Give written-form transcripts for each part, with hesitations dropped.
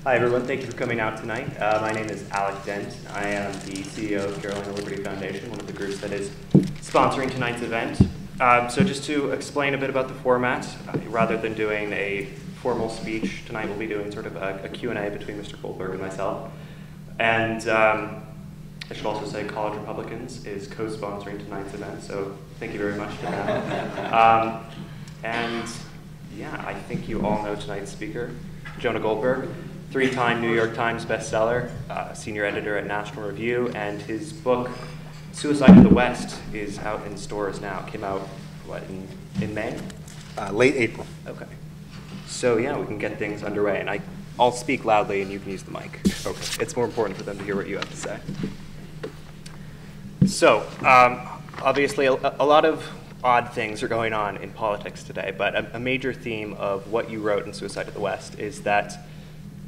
Hi everyone, thank you for coming out tonight. My name is Alec Dent. I am the CEO of Carolina Liberty Foundation, one of the groups that is sponsoring tonight's event. So just to explain a bit about the format, rather than doing a formal speech, tonight we'll be doing sort of a Q&A between Mr. Goldberg and myself. And I should also say College Republicans is co-sponsoring tonight's event, so thank you very much to them. And yeah, I think you all know tonight's speaker, Jonah Goldberg. 3-time New York Times bestseller, senior editor at National Review, and his book, Suicide of the West, is out in stores now. It came out, what, in May? Late April. Okay. So yeah, we can get things underway, and I'll speak loudly and you can use the mic. Okay. It's more important for them to hear what you have to say. So, obviously a lot of odd things are going on in politics today, but a major theme of what you wrote in Suicide of the West is that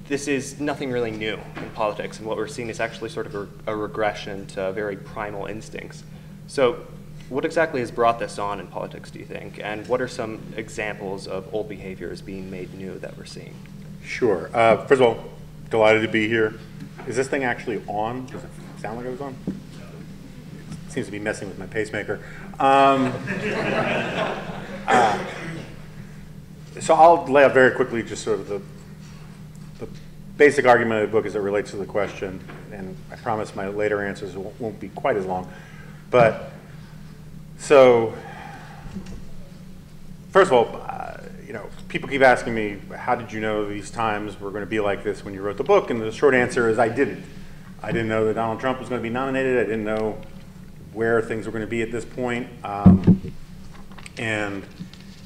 this is nothing really new in politics, and what we're seeing is actually sort of a regression to very primal instincts. So what exactly has brought this on in politics, do you think? And what are some examples of old behaviors being made new that we're seeing? Sure. First of all, delighted to be here. Is this thing actually on? Does it sound like it was on? It seems to be messing with my pacemaker. So I'll lay out very quickly just sort of the basic argument of the book as it relates to the question, and I promise my later answers won't be quite as long. But, so, first of all, people keep asking me, how did you know these times were going to be like this when you wrote the book? And the short answer is I didn't. I didn't know that Donald Trump was going to be nominated. I didn't know where things were going to be at this point. And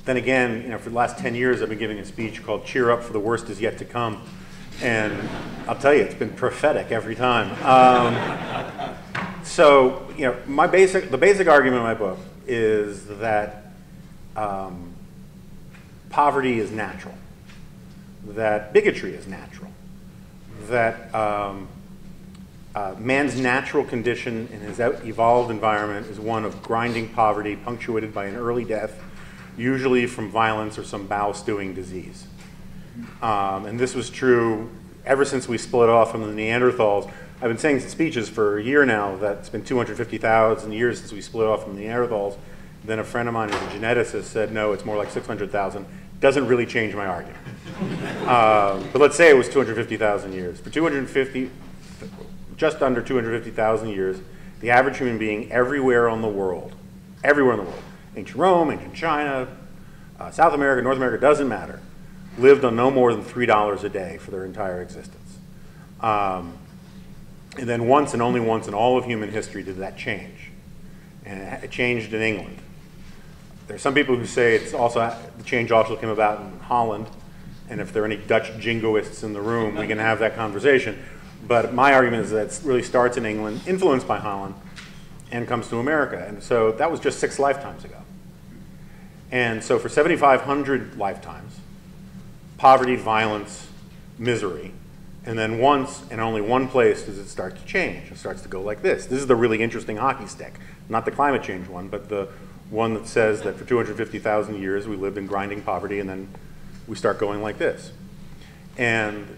then again, for the last 10 years, I've been giving a speech called Cheer Up, for the Worst Is Yet to Come. And I'll tell you, it's been prophetic every time. So, the basic argument in my book is that poverty is natural, that bigotry is natural, that man's natural condition in his evolved environment is one of grinding poverty punctuated by an early death, usually from violence or some bowel-stewing disease. And this was true ever since we split off from the Neanderthals. I've been saying in speeches for a year now that it's been 250,000 years since we split off from the Neanderthals. Then a friend of mine who's a geneticist said, no, it's more like 600,000. Doesn't really change my argument. But let's say it was 250,000 years. For just under 250,000 years, the average human being everywhere in the world, ancient Rome, ancient China, South America, North America, doesn't matter, lived on no more than $3 a day for their entire existence. And then once and only once in all of human history did that change. And it changed in England. There's some people who say the change also came about in Holland. And if there are any Dutch jingoists in the room, we can have that conversation. But my argument is that it really starts in England, influenced by Holland, and comes to America. And so that was just 6 lifetimes ago. And so for 7,500 lifetimes, poverty, violence, misery, and then once and only one place does it start to change. It starts to go like this. This is the really interesting hockey stick, not the climate change one, but the one that says that for 250,000 years we lived in grinding poverty, and then we start going like this. And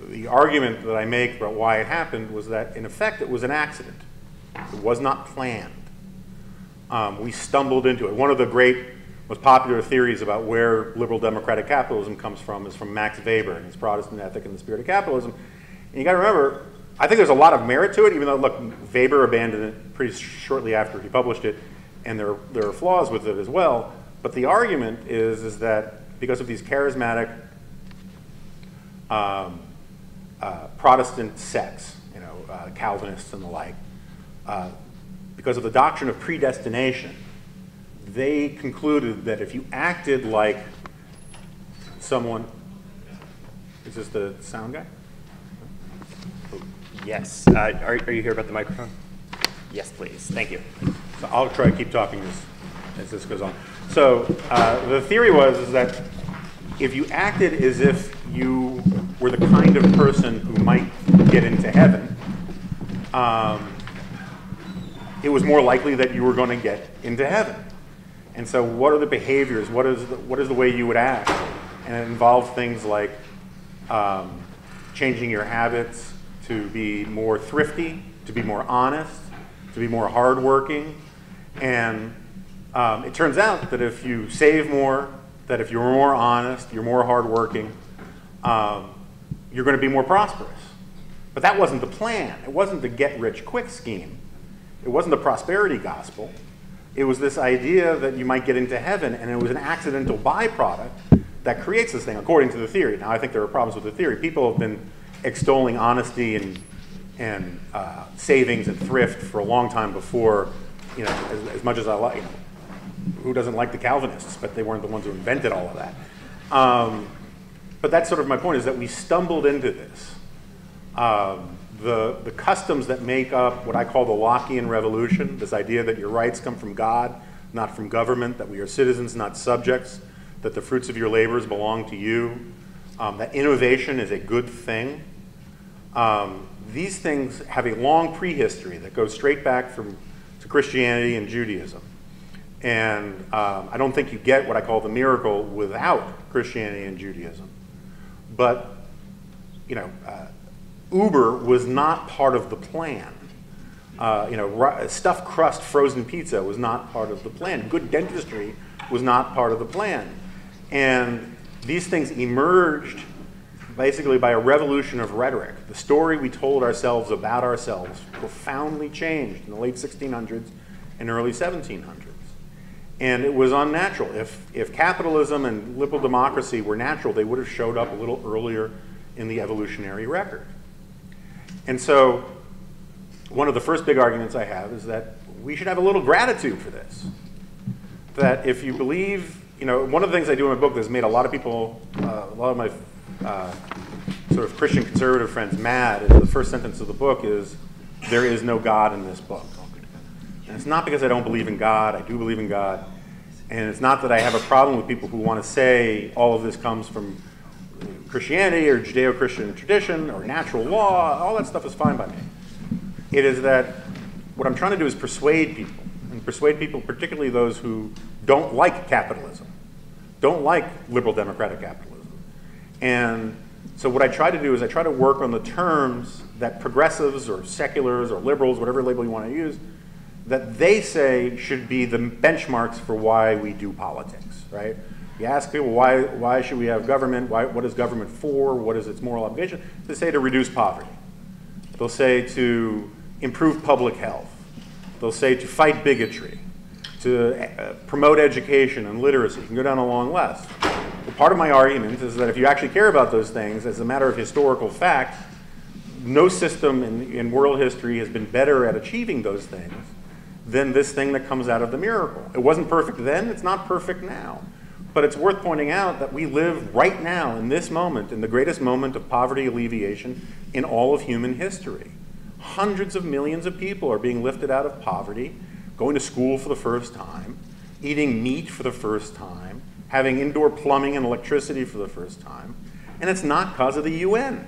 the argument that I make about why it happened was that, in effect, it was an accident. It was not planned. We stumbled into it. One of the great, most popular theories about where liberal democratic capitalism comes from is from Max Weber and his Protestant Ethic and the Spirit of Capitalism. And you got to remember, I think there's a lot of merit to it, even though, look, Weber abandoned it pretty shortly after he published it, and there are flaws with it as well. But the argument is that because of these charismatic Protestant sects, Calvinists and the like, because of the doctrine of predestination, they concluded that if you acted like someone, is this the sound guy? Yes. Are you here about the microphone? Yes, please. Thank you. So I'll try to keep talking as this goes on. So the theory was that if you acted as if you were the kind of person who might get into heaven, it was more likely that you were going to get into heaven. And so what are the behaviors? What is the way you would act? And it involved things like changing your habits to be more thrifty, to be more honest, to be more hardworking. And it turns out that if you save more, that if you're more honest, you're more hardworking, you're going to be more prosperous. But that wasn't the plan. It wasn't the get-rich-quick scheme. It wasn't the prosperity gospel. It was this idea that you might get into heaven, and it was an accidental byproduct that creates this thing, according to the theory. Now, I think there are problems with the theory. People have been extolling honesty and savings and thrift for a long time before, you know, as much as I like, you know, who doesn't like the Calvinists, but they weren't the ones who invented all of that. But that's sort of my point, is that we stumbled into this. The customs that make up what I call the Lockean Revolution, this idea that your rights come from God, not from government, that we are citizens, not subjects, that the fruits of your labors belong to you, that innovation is a good thing. These things have a long prehistory that goes straight back to Christianity and Judaism. And I don't think you get what I call the miracle without Christianity and Judaism. But, you know, Uber was not part of the plan. You know, stuffed crust frozen pizza was not part of the plan. Good dentistry was not part of the plan. And these things emerged basically by a revolution of rhetoric. The story we told ourselves about ourselves profoundly changed in the late 1600s and early 1700s. And it was unnatural. If capitalism and liberal democracy were natural, they would have showed up a little earlier in the evolutionary record. And so one of the first big arguments I have is that we should have a little gratitude for this. That if you believe, you know, one of the things I do in my book that's made a lot of people, a lot of my sort of Christian conservative friends mad, is the first sentence of the book is, there is no God in this book. And it's not because I don't believe in God. I do believe in God. And it's not that I have a problem with people who want to say all of this comes from Christianity or Judeo-Christian tradition or natural law. All that stuff is fine by me. It is that what I'm trying to do is persuade people, and persuade people, particularly those who don't like capitalism, don't like liberal democratic capitalism. And so what I try to do is I try to work on the terms that progressives or seculars or liberals, whatever label you want to use, that they say should be the benchmarks for why we do politics, right? You ask people, why should we have government? What is government for? What is its moral obligation? They say to reduce poverty. They'll say to improve public health. They'll say to fight bigotry, to promote education and literacy. You can go down a long list. But part of my argument is that if you actually care about those things, as a matter of historical fact, no system in world history has been better at achieving those things than this thing that comes out of the miracle. It wasn't perfect then, it's not perfect now. But it's worth pointing out that we live right now, in this moment, in the greatest moment of poverty alleviation in all of human history. Hundreds of millions of people are being lifted out of poverty, going to school for the first time, eating meat for the first time, having indoor plumbing and electricity for the first time. And it's not because of the UN.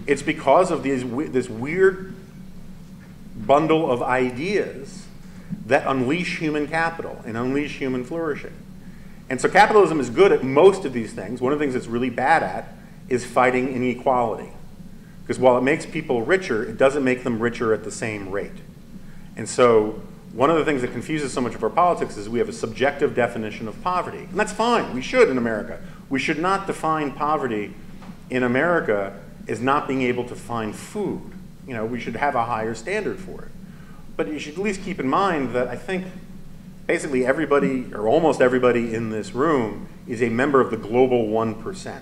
It's because of this weird bundle of ideas that unleash human capital and unleash human flourishing. And so capitalism is good at most of these things. One of the things it's really bad at is fighting inequality. Because while it makes people richer, it doesn't make them richer at the same rate. And so one of the things that confuses so much of our politics is we have a subjective definition of poverty. And that's fine. We should in America. We should not define poverty in America as not being able to find food. You know, we should have a higher standard for it. But you should at least keep in mind that I think basically everybody, or almost everybody in this room, is a member of the global 1%.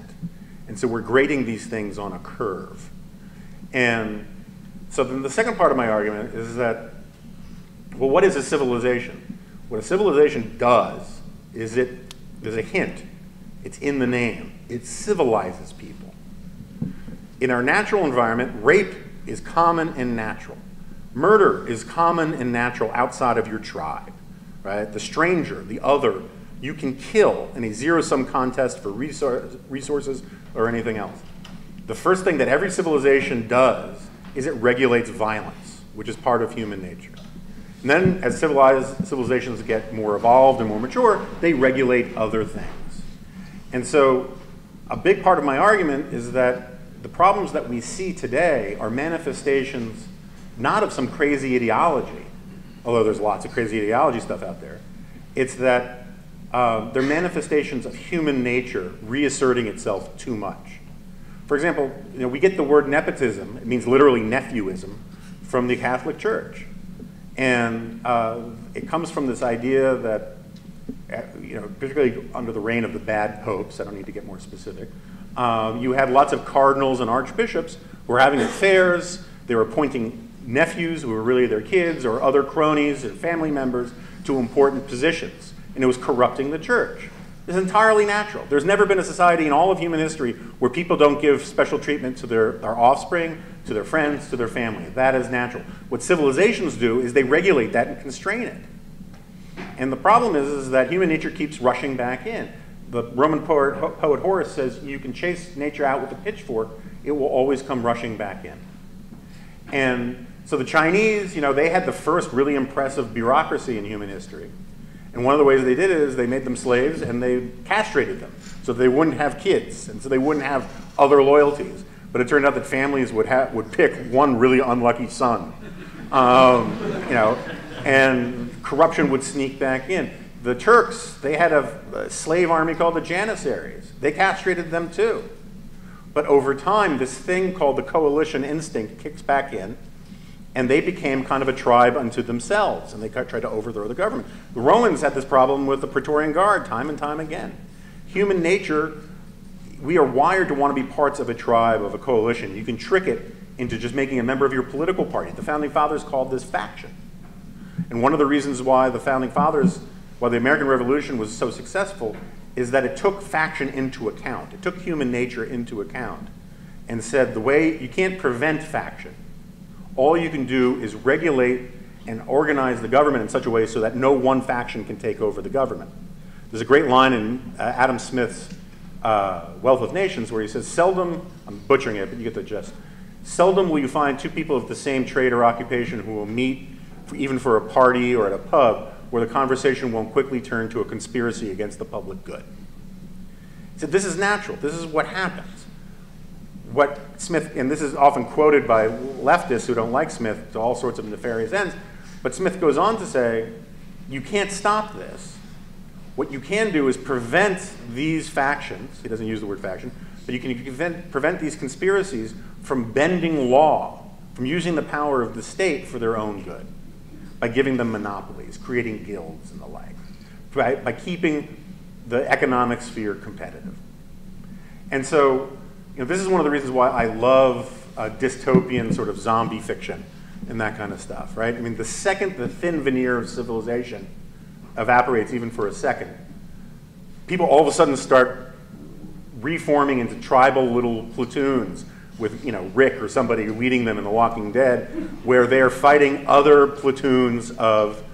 And so we're grading these things on a curve. And so then the second part of my argument is that, well, what is a civilization? What a civilization does is there's a hint. It's in the name. It civilizes people. In our natural environment, rape is common and natural. Murder is common and natural outside of your tribe. Right? The stranger, the other, you can kill in a zero-sum contest for resources or anything else. The first thing that every civilization does is it regulates violence, which is part of human nature. And then as civilizations get more evolved and more mature, they regulate other things. And so a big part of my argument is that the problems that we see today are manifestations not of some crazy ideology, although there's lots of crazy ideology stuff out there. It's that they're manifestations of human nature reasserting itself too much. For example, we get the word nepotism, it means literally nephewism, from the Catholic Church. And it comes from this idea that, particularly under the reign of the bad popes, I don't need to get more specific, you had lots of cardinals and archbishops who were having affairs. They were appointing nephews who were really their kids or other cronies or family members to important positions. And it was corrupting the church. It's entirely natural. There's never been a society in all of human history where people don't give special treatment to their offspring, to their friends, to their family. That is natural. What civilizations do is they regulate that and constrain it. And the problem is that human nature keeps rushing back in. The Roman poet Horace says you can chase nature out with a pitchfork, it will always come rushing back in. And so the Chinese, they had the first really impressive bureaucracy in human history. And one of the ways they did it is they made them slaves and they castrated them so they wouldn't have kids and so they wouldn't have other loyalties. But it turned out that families would pick one really unlucky son, and corruption would sneak back in. The Turks, they had a slave army called the Janissaries. They castrated them too. But over time, this thing called the coalition instinct kicks back in, and they became kind of a tribe unto themselves, and they tried to overthrow the government. The Romans had this problem with the Praetorian Guard time and time again. Human nature, we are wired to want to be parts of a tribe, of a coalition. You can trick it into just making a member of your political party. The Founding Fathers called this faction. And one of the reasons why the Founding Fathers, why the American Revolution was so successful, is that it took faction into account. It took human nature into account and said the way you can't prevent faction. All you can do is regulate and organize the government in such a way so that no one faction can take over the government. There's a great line in Adam Smith's Wealth of Nations where he says, seldom, I'm butchering it, but you get the gist, seldom will you find two people of the same trade or occupation who will meet even for a party or at a pub where the conversation won't quickly turn to a conspiracy against the public good. He said, this is natural. This is what happens. What Smith, and this is often quoted by leftists who don't like Smith to all sorts of nefarious ends, but Smith goes on to say, you can't stop this. What you can do is prevent these factions, he doesn't use the word faction, but you can prevent these conspiracies from bending law, from using the power of the state for their own good, by giving them monopolies, creating guilds and the like, by keeping the economic sphere competitive. And so, this is one of the reasons why I love dystopian sort of zombie fiction and that kind of stuff, right? I mean, the second the thin veneer of civilization evaporates even for a second, people all of a sudden start reforming into tribal little platoons with, Rick or somebody leading them in The Walking Dead, where they're fighting other platoons of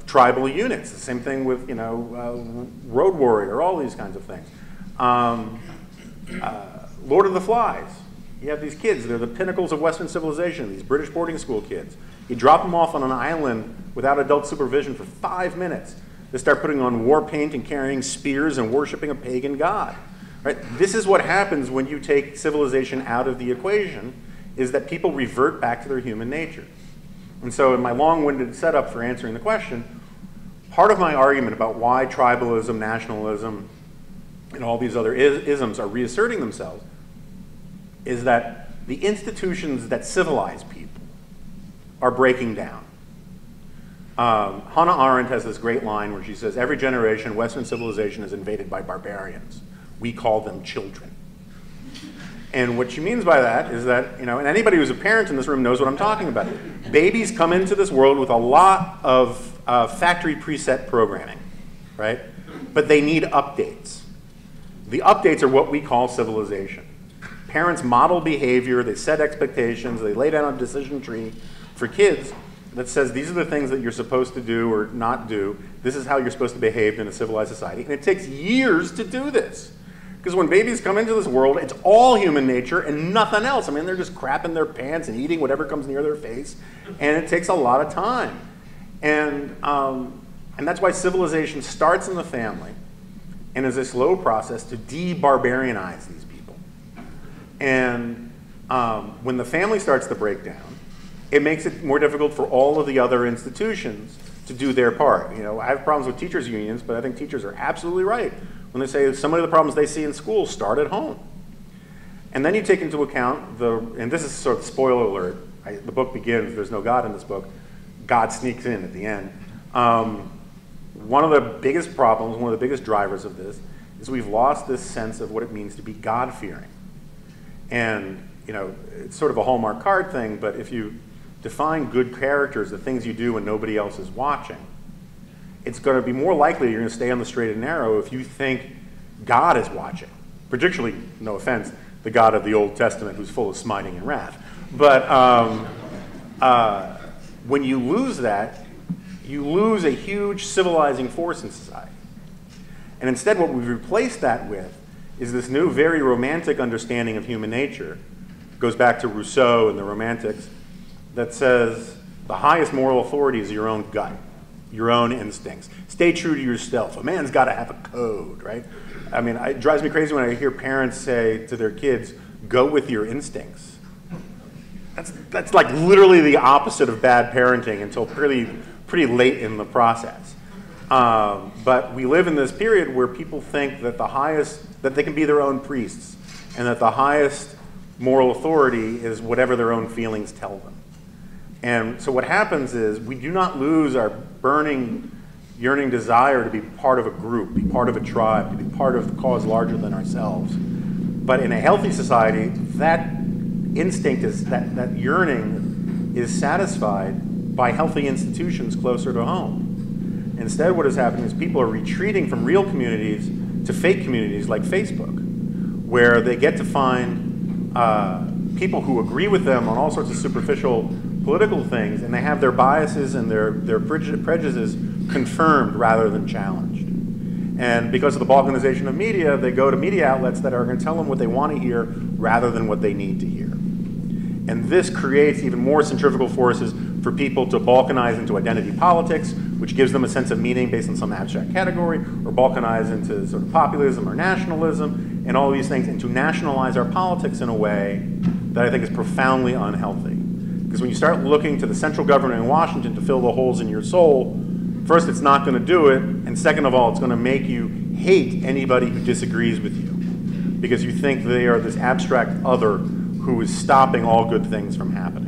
tribal units. The same thing with, Road Warrior, all these kinds of things. Lord of the Flies. You have these kids, they're the pinnacles of Western civilization, these British boarding school kids. You drop them off on an island without adult supervision for 5 minutes. They start putting on war paint and carrying spears and worshiping a pagan god. Right? This is what happens when you take civilization out of the equation, is that people revert back to their human nature. And so in my long-winded setup for answering the question, part of my argument about why tribalism, nationalism, and all these other isms are reasserting themselves is that the institutions that civilize people are breaking down. Hannah Arendt has this great line where she says, every generation, Western civilization is invaded by barbarians. We call them children. And what she means by that is that, and anybody who's a parent in this room knows what I'm talking about. Babies come into this world with a lot of factory preset programming, right? But they need updates. The updates are what we call civilization. Parents model behavior, they set expectations, they lay down a decision tree for kids that says these are the things that you're supposed to do or not do. This is how you're supposed to behave in a civilized society. And it takes years to do this. Because when babies come into this world, it's all human nature and nothing else. I mean, they're just crapping their pants and eating whatever comes near their face. And it takes a lot of time. And that's why civilization starts in the family and is a slow process to de-barbarianize these people. And when the family starts to break down, it makes it more difficult for all of the other institutions to do their part. You know, I have problems with teachers' unions, but I think teachers are absolutely right when they say some of the problems they see in school start at home. And then you take into account and this is sort of spoiler alert, the book begins, there's no God in this book, God sneaks in at the end. One of the biggest problems, one of the biggest drivers of this is we've lost this sense of what it means to be God-fearing. And, you know, it's sort of a Hallmark card thing, but if you define good characters, the things you do when nobody else is watching, it's going to be more likely you're going to stay on the straight and narrow if you think God is watching. Particularly, no offense, the God of the Old Testament who's full of smiting and wrath. But when you lose that, you lose a huge civilizing force in society. And instead what we've replaced that with is this new, very romantic understanding of human nature. It goes back to Rousseau and the Romantics, that says the highest moral authority is your own gut, your own instincts. Stay true to yourself. A man's got to have a code, right? I mean, it drives me crazy when I hear parents say to their kids, go with your instincts. That's like literally the opposite of bad parenting until pretty late in the process. But we live in this period where people think that that they can be their own priests, and that the highest moral authority is whatever their own feelings tell them. And so what happens is we do not lose our burning, yearning desire to be part of a group, be part of a tribe, to be part of the cause larger than ourselves. But in a healthy society, that instinct is that yearning is satisfied by healthy institutions closer to home. Instead, what is happening is people are retreating from real communities to fake communities like Facebook, where they get to find people who agree with them on all sorts of superficial political things, and they have their biases and their prejudices confirmed rather than challenged. And because of the balkanization of media, they go to media outlets that are going to tell them what they want to hear rather than what they need to hear. And this creates even more centrifugal forces for people to balkanize into identity politics, which gives them a sense of meaning based on some abstract category, or balkanize into sort of populism or nationalism, and all of these things, and to nationalize our politics in a way that I think is profoundly unhealthy. Because when you start looking to the central government in Washington to fill the holes in your soul, first, it's not going to do it, and second of all, it's going to make you hate anybody who disagrees with you, because you think they are this abstract other who is stopping all good things from happening.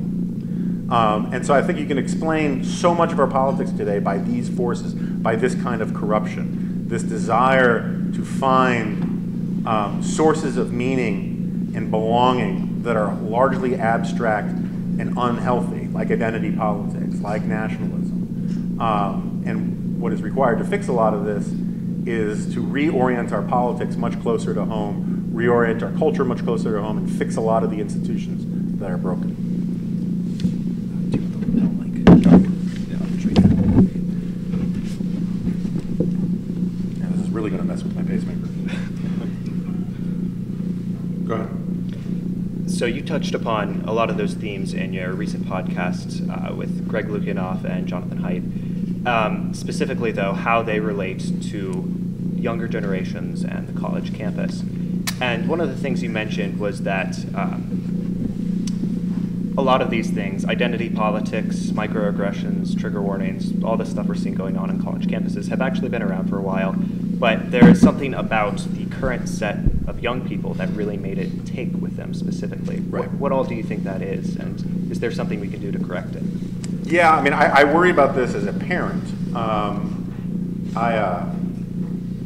And so I think you can explain so much of our politics today by these forces, by this kind of corruption, this desire to find sources of meaning and belonging that are largely abstract and unhealthy, like identity politics, like nationalism. And what is required to fix a lot of this is to reorient our politics much closer to home, reorient our culture much closer to home, and fix a lot of the institutions that are broken. Do you want the lapel mic? Yeah, I'll just read that. Yeah, this is really going to mess with my pacemaker. Go ahead. So you touched upon a lot of those themes in your recent podcasts with Greg Lukianoff and Jonathan Haidt. Specifically, though, how they relate to younger generations and the college campus. And one of the things you mentioned was that a lot of these things, identity politics, microaggressions, trigger warnings, all the stuff we're seeing going on in college campuses have actually been around for a while. But there is something about the current set of young people that really made it take with them specifically. Right. What all do you think that is? And is there something we can do to correct it? Yeah, I mean, I worry about this as a parent.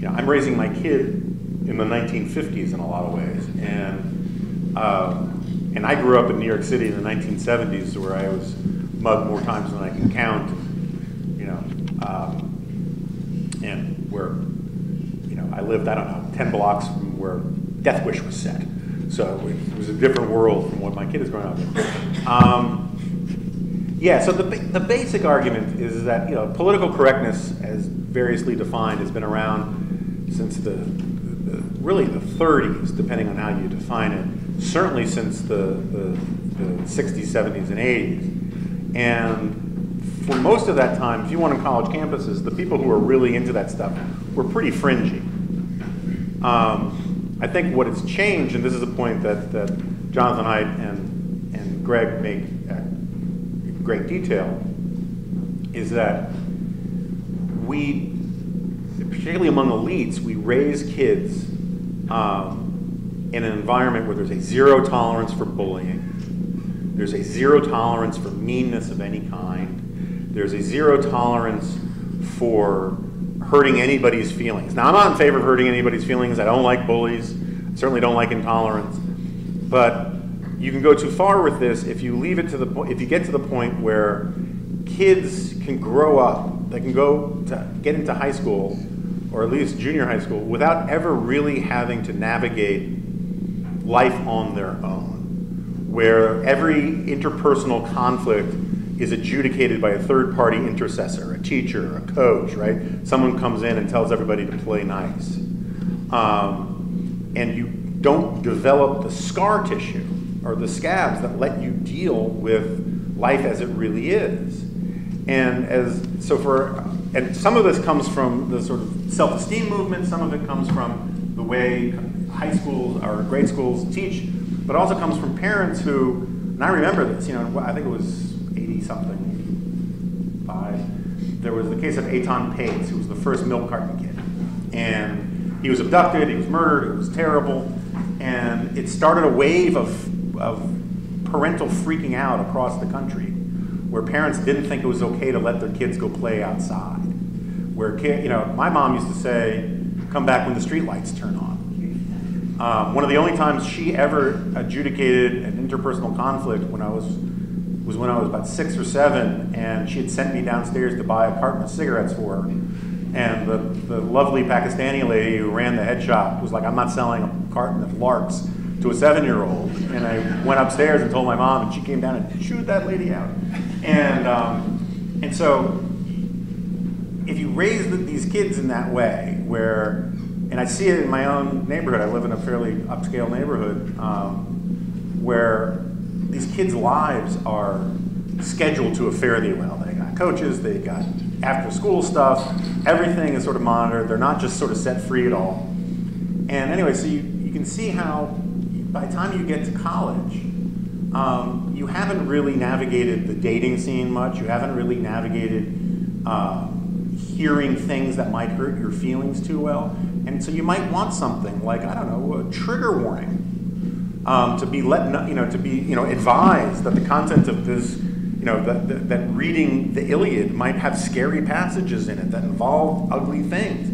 I'm raising my kid in the 1950s in a lot of ways, and I grew up in New York City in the 1970s, where I was mugged more times than I can count, and where, I lived, I don't know, 10 blocks from where Death Wish was set. So it was a different world from what my kid is growing up in. So the basic argument is that political correctness, as variously defined, has been around since really the 30s, depending on how you define it. Certainly since the 60s, 70s, and 80s. And for most of that time, if you went on college campuses, the people who were really into that stuff were pretty fringy. I think what has changed, and this is a point that Jonathan Haidt and Greg make in great detail is that we, particularly among elites, we raise kids in an environment where there's a zero tolerance for bullying, there's a zero tolerance for meanness of any kind, there's a zero tolerance for hurting anybody's feelings. Now, I'm not in favor of hurting anybody's feelings. I don't like bullies. I certainly don't like intolerance. But you can go too far with this if you leave it to the point, if you get to the point where kids can grow up, they can get into high school, or at least junior high school, without ever really having to navigate life on their own, where every interpersonal conflict is adjudicated by a third-party intercessor, a teacher, a coach, right? Someone comes in and tells everybody to play nice. And you don't develop the scar tissue or the scabs that let you deal with life as it really is. And some of this comes from the sort of self-esteem movement, some of it comes from the way high schools or grade schools teach, but also comes from parents who, and I remember this, I think it was 80-something, 85. There was the case of Eitan Pace, who was the first milk carton kid. And he was abducted, he was murdered, it was terrible. And it started a wave of parental freaking out across the country, where parents didn't think it was okay to let their kids go play outside. Where my mom used to say, come back when the street lights turn on. One of the only times she ever adjudicated an interpersonal conflict was when I was about 6 or 7, and she had sent me downstairs to buy a carton of cigarettes for her. And the lovely Pakistani lady who ran the head shop was like, I'm not selling a carton of Larks to a 7-year-old. And I went upstairs and told my mom, and she came down and chewed that lady out. And so if you raise these kids in that way, and I see it in my own neighborhood, I live in a fairly upscale neighborhood, where these kids' lives are scheduled to a fare thee well. They got coaches, they got after-school stuff, everything is sort of monitored. They're not just sort of set free at all. And anyway, so you can see how by the time you get to college, you haven't really navigated the dating scene much. You haven't really navigated hearing things that might hurt your feelings too well. And so you might want something like, I don't know, a trigger warning. To be advised that the content of this, that reading the Iliad might have scary passages in it that involve ugly things.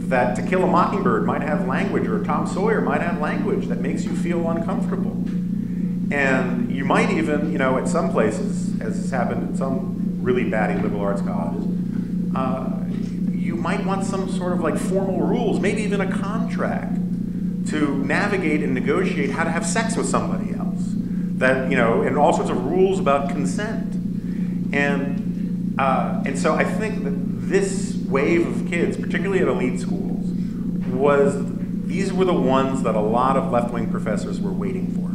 That To Kill a Mockingbird might have language, or Tom Sawyer might have language that makes you feel uncomfortable. And you might even, at some places, as has happened in some really batty liberal arts colleges, you might want some sort of like formal rules, maybe even a contract, to navigate and negotiate how to have sex with somebody else. That, and all sorts of rules about consent. And so I think that this wave of kids, particularly at elite schools, these were the ones that a lot of left-wing professors were waiting for.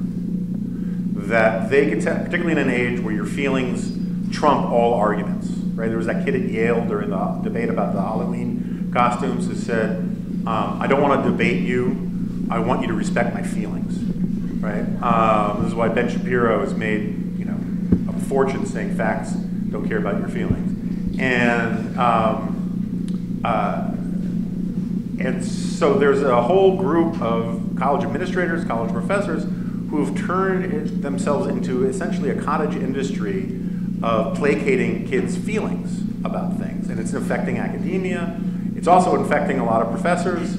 That they could tell, particularly in an age where your feelings trump all arguments, right? There was that kid at Yale during the debate about the Halloween costumes who said, I don't want to debate you, I want you to respect my feelings, right? This is why Ben Shapiro has made, a fortune saying facts don't care about your feelings. And so there's a whole group of college administrators, college professors, who have turned themselves into essentially a cottage industry of placating kids' feelings about things. And it's affecting academia. It's also infecting a lot of professors.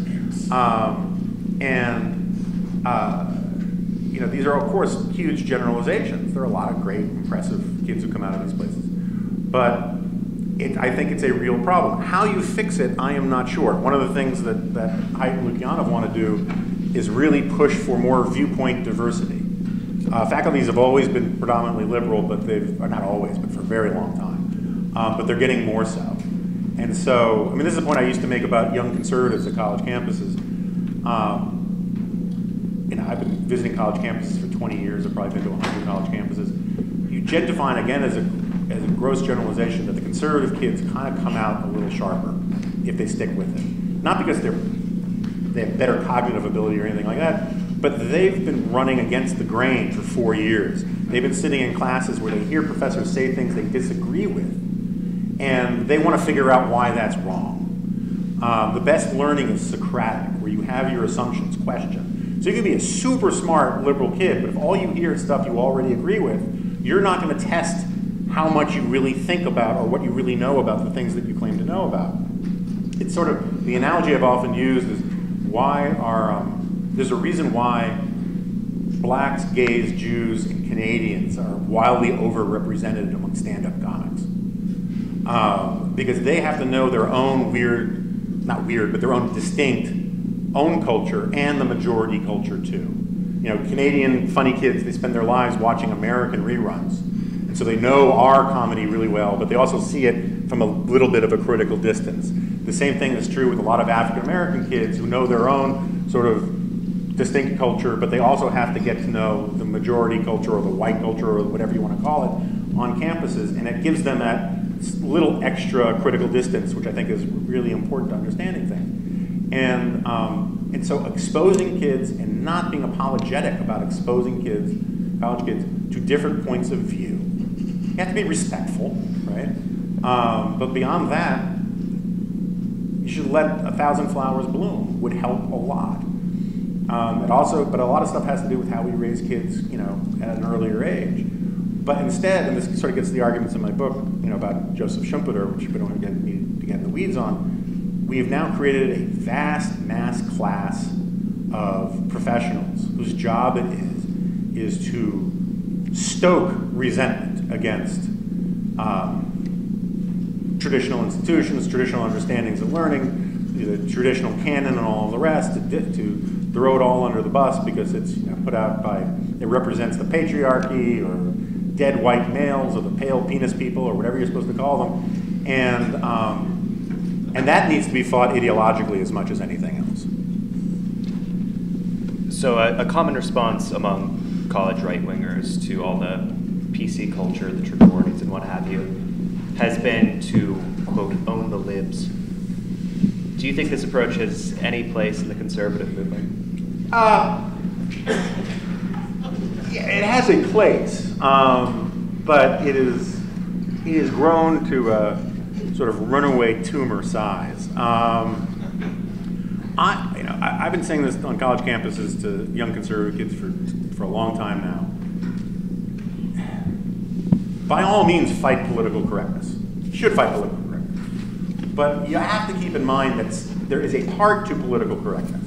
These are, of course, huge generalizations. There are a lot of great, impressive kids who come out of these places. But I think it's a real problem. How you fix it, I am not sure. One of the things that Haidt and Lockean want to do is really push for more viewpoint diversity. Faculties have always been predominantly liberal, but not always, but for a very long time. But they're getting more so. And so, this is a point I used to make about young conservatives at college campuses. I've been visiting college campuses for 20 years. I've probably been to 100 college campuses. You tend to find, again, as a gross generalization, that the conservative kids kind of come out a little sharper if they stick with it. Not because they have better cognitive ability or anything like that, but they've been running against the grain for 4 years. They've been sitting in classes where they hear professors say things they disagree with, and they want to figure out why that's wrong. The best learning is Socratic, where you have your assumptions questioned. So you can be a super smart liberal kid, but if all you hear is stuff you already agree with, you're not going to test how much you really think about or what you really know about the things that you claim to know about. It's sort of, the analogy I've often used is there's a reason why blacks, gays, Jews, and Canadians are wildly overrepresented among stand-up comics. Because they have to know their own their own distinct own culture and the majority culture too. You know, Canadian funny kids, they spend their lives watching American reruns. And so they know our comedy really well, but they also see it from a little bit of a critical distance. The same thing is true with a lot of African American kids who know their own sort of distinct culture, but they also have to get to know the majority culture or the white culture or whatever you want to call it on campuses, and it gives them that little extra critical distance, which I think is really important to understanding things. And so exposing kids and not being apologetic about exposing kids, college kids, to different points of view. You have to be respectful, right? But beyond that, you should let 1,000 flowers bloom, would help a lot. But a lot of stuff has to do with how we raise kids, you know, at an earlier age. But instead, and this sort of gets to the arguments in my book, you know, about Joseph Schumpeter, which we don't want to get in the weeds on, we have now created a vast mass class of professionals whose job it is to stoke resentment against traditional institutions, traditional understandings of learning, the traditional canon and all of the rest, to throw it all under the bus because it's, you know, put out by, it represents the patriarchy or dead white males or the pale penis people or whatever you're supposed to call them. And that needs to be fought ideologically as much as anything else. So a common response among college right-wingers to all the PC culture, the trigger warnings and what have you, has been to, quote, own the libs. Do you think this approach has any place in the conservative movement? Yeah, it has a place, but it is grown to a sort of runaway tumor size. I've been saying this on college campuses to young conservative kids for a long time now. By all means, fight political correctness. You should fight political correctness. But you have to keep in mind that there is a part to political correctness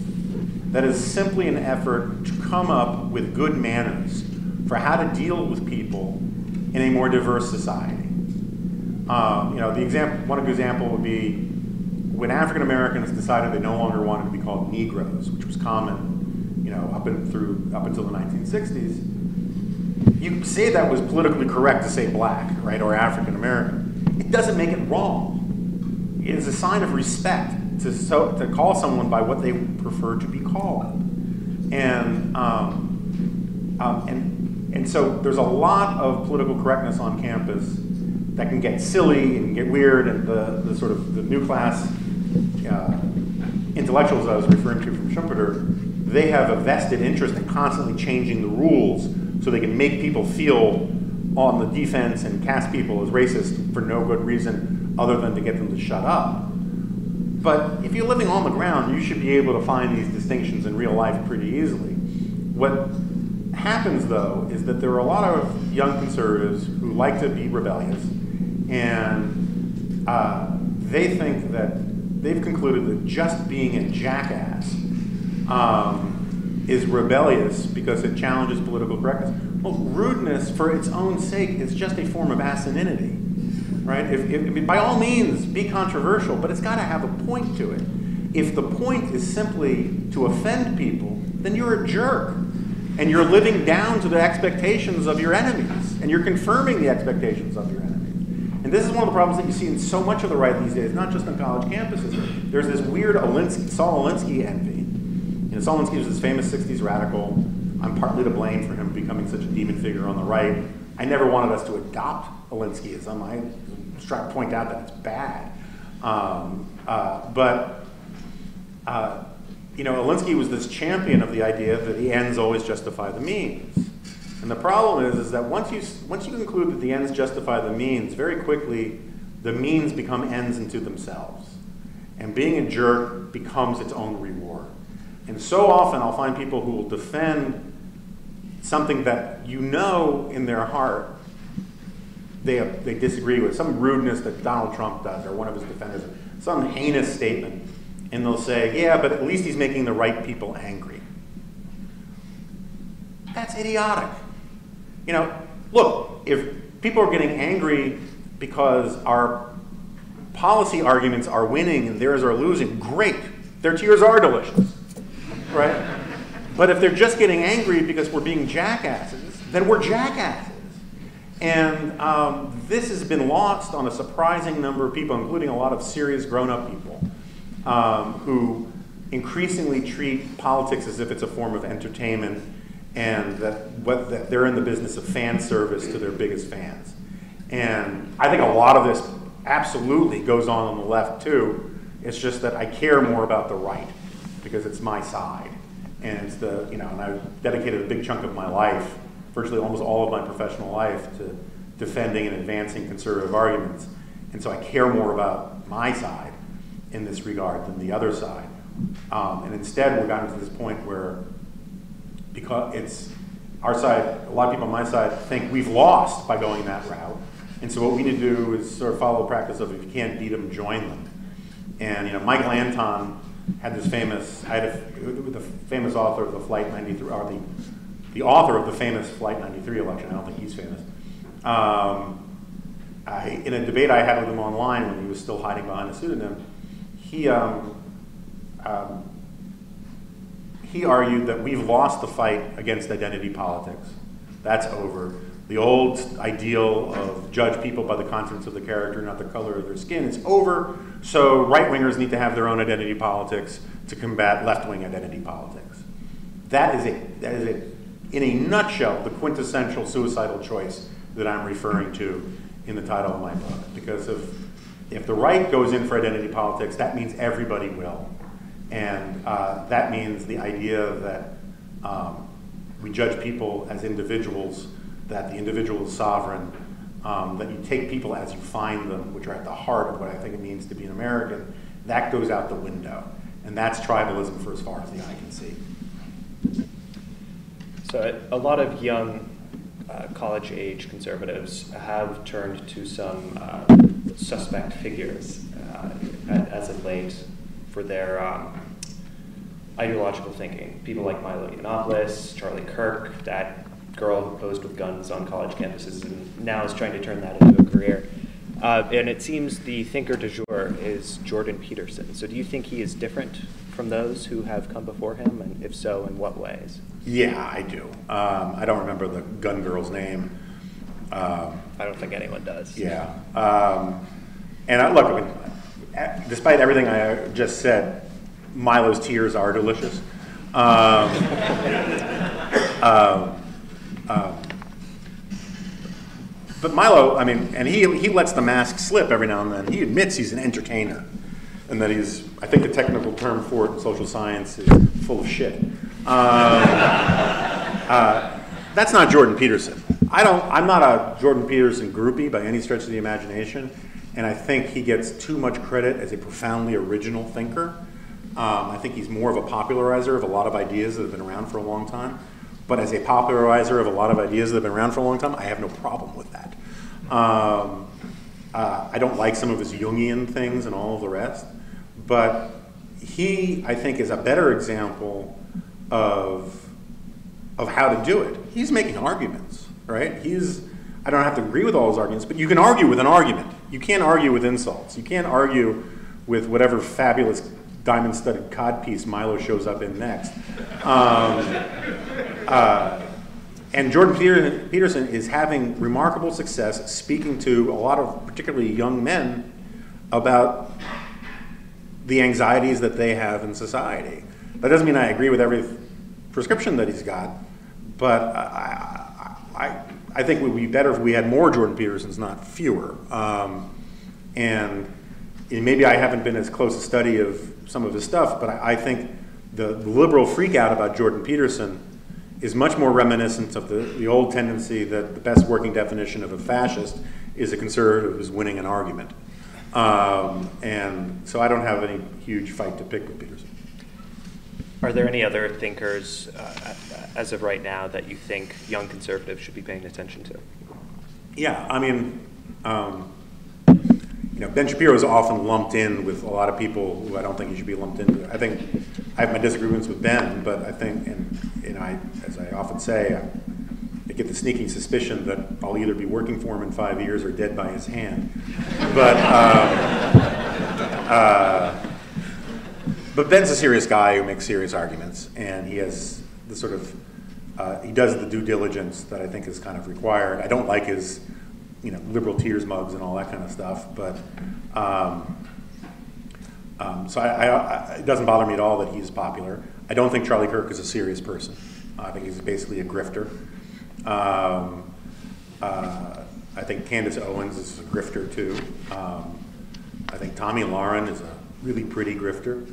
that is simply an effort to come up with good manners for how to deal with people in a more diverse society. One example would be when African Americans decided they no longer wanted to be called Negroes, which was common, you know, up until the 1960s. You say that was politically correct to say black, right, or African American. It doesn't make it wrong. It is a sign of respect to call someone by what they prefer to be called, and so there's a lot of political correctness on campus that can get silly and get weird, and the sort of the new class intellectuals I was referring to from Schumpeter, they have a vested interest in constantly changing the rules so they can make people feel on the defense and cast people as racist for no good reason other than to get them to shut up. But if you're living on the ground, you should be able to find these distinctions in real life pretty easily. What happens, though, is that there are a lot of young conservatives who like to be rebellious, and they think that they've concluded that just being a jackass is rebellious because it challenges political correctness. Well, rudeness for its own sake is just a form of asininity, right? By all means, be controversial, but it's got to have a point to it. If the point is simply to offend people, then you're a jerk, and you're living down to the expectations of your enemies, and you're confirming the expectations of your enemies. And this is one of the problems that you see in so much of the right these days, not just on college campuses. There's this weird Saul Alinsky envy. You know, Saul Alinsky was this famous 60s radical. I'm partly to blame for him becoming such a demon figure on the right. I never wanted us to adopt Alinskyism. I was trying to point out that it's bad. Alinsky was this champion of the idea that the ends always justify the means. And the problem is that once you conclude that the ends justify the means, very quickly the means become ends unto themselves. And being a jerk becomes its own reward. And so often I'll find people who will defend something that in their heart they disagree with, some rudeness that Donald Trump does or one of his defenders, some heinous statement. And they'll say, yeah, but at least he's making the right people angry. That's idiotic. Look, if people are getting angry because our policy arguments are winning and theirs are losing, great. Their tears are delicious, right? But if they're just getting angry because we're being jackasses, then we're jackasses. And this has been lost on a surprising number of people, including a lot of serious grown-up people, who increasingly treat politics as if it's a form of entertainment and that they're in the business of fan service to their biggest fans. And I think a lot of this absolutely goes on the left too. It's just that I care more about the right because it's my side. And it's and I've dedicated a big chunk of my life, virtually almost all of my professional life, to defending and advancing conservative arguments. And so I care more about my side in this regard than the other side. And instead, we've gotten to this point where, because it's our side, a lot of people on my side think we've lost by going that route. And so what we need to do is sort of follow the practice of if you can't beat them, join them. And Michael Anton had this famous, the famous author of the Flight 93, or the author of the famous Flight 93 election. I don't think he's famous. In a debate I had with him online when he was still hiding behind a pseudonym, he argued that we've lost the fight against identity politics. That's over. The old ideal of judge people by the contents of the character, not the color of their skin, is over. So right-wingers need to have their own identity politics to combat left-wing identity politics. That is in a nutshell, the quintessential suicidal choice that I'm referring to in the title of my book. Because if the right goes in for identity politics, that means everybody will. And that means the idea that we judge people as individuals, that the individual is sovereign, that you take people as you find them, which are at the heart of what I think it means to be an American, that goes out the window. And that's tribalism for as far as the eye can see. So a lot of young college-age conservatives have turned to some suspect figures as of late for their ideological thinking. People like Milo Yiannopoulos, Charlie Kirk, that girl who posed with guns on college campuses and now is trying to turn that into a career. And it seems the thinker du jour is Jordan Peterson. So do you think he is different from those who have come before him? And if so, in what ways? Yeah, I do. I don't remember the gun girl's name. I don't think anyone does. Yeah. And look, I mean, despite everything I just said, Milo's tears are delicious. But Milo, I mean, and he lets the mask slip every now and then. He admits he's an entertainer, and that he's, I think the technical term for it in social science is full of shit. That's not Jordan Peterson. I'm not a Jordan Peterson groupie by any stretch of the imagination, and I think he gets too much credit as a profoundly original thinker. I think he's more of a popularizer of a lot of ideas that have been around for a long time. But as a popularizer of a lot of ideas that have been around for a long time, I have no problem with that. I don't like some of his Jungian things and all of the rest, but he, I think, is a better example of how to do it. He's making arguments, right? I don't have to agree with all his arguments, but you can argue with an argument. You can't argue with insults. You can't argue with whatever fabulous diamond-studded codpiece Milo shows up in next. And Jordan Peterson is having remarkable success speaking to a lot of particularly young men about the anxieties that they have in society. That doesn't mean I agree with every prescription that he's got, but I think it would be better if we had more Jordan Petersons, not fewer. And maybe I haven't been as close a study of some of his stuff, but I think the liberal freakout about Jordan Peterson is much more reminiscent of the old tendency that the best working definition of a fascist is a conservative who's winning an argument. And so I don't have any huge fight to pick with Peterson. Are there any other thinkers as of right now that you think young conservatives should be paying attention to? Yeah, I mean, Ben Shapiro is often lumped in with a lot of people who I don't think he should be lumped into. I think I have my disagreements with Ben, but I think, as I often say, I get the sneaking suspicion that I'll either be working for him in 5 years or dead by his hand. But Ben's a serious guy who makes serious arguments, and he has the sort of he does the due diligence that I think is kind of required. I don't like his liberal tears mugs and all that kind of stuff, but so it doesn't bother me at all that he's popular. I don't think Charlie Kirk is a serious person. I think he's basically a grifter. I think Candace Owens is a grifter too. I think Tommy Lauren is a really pretty grifter.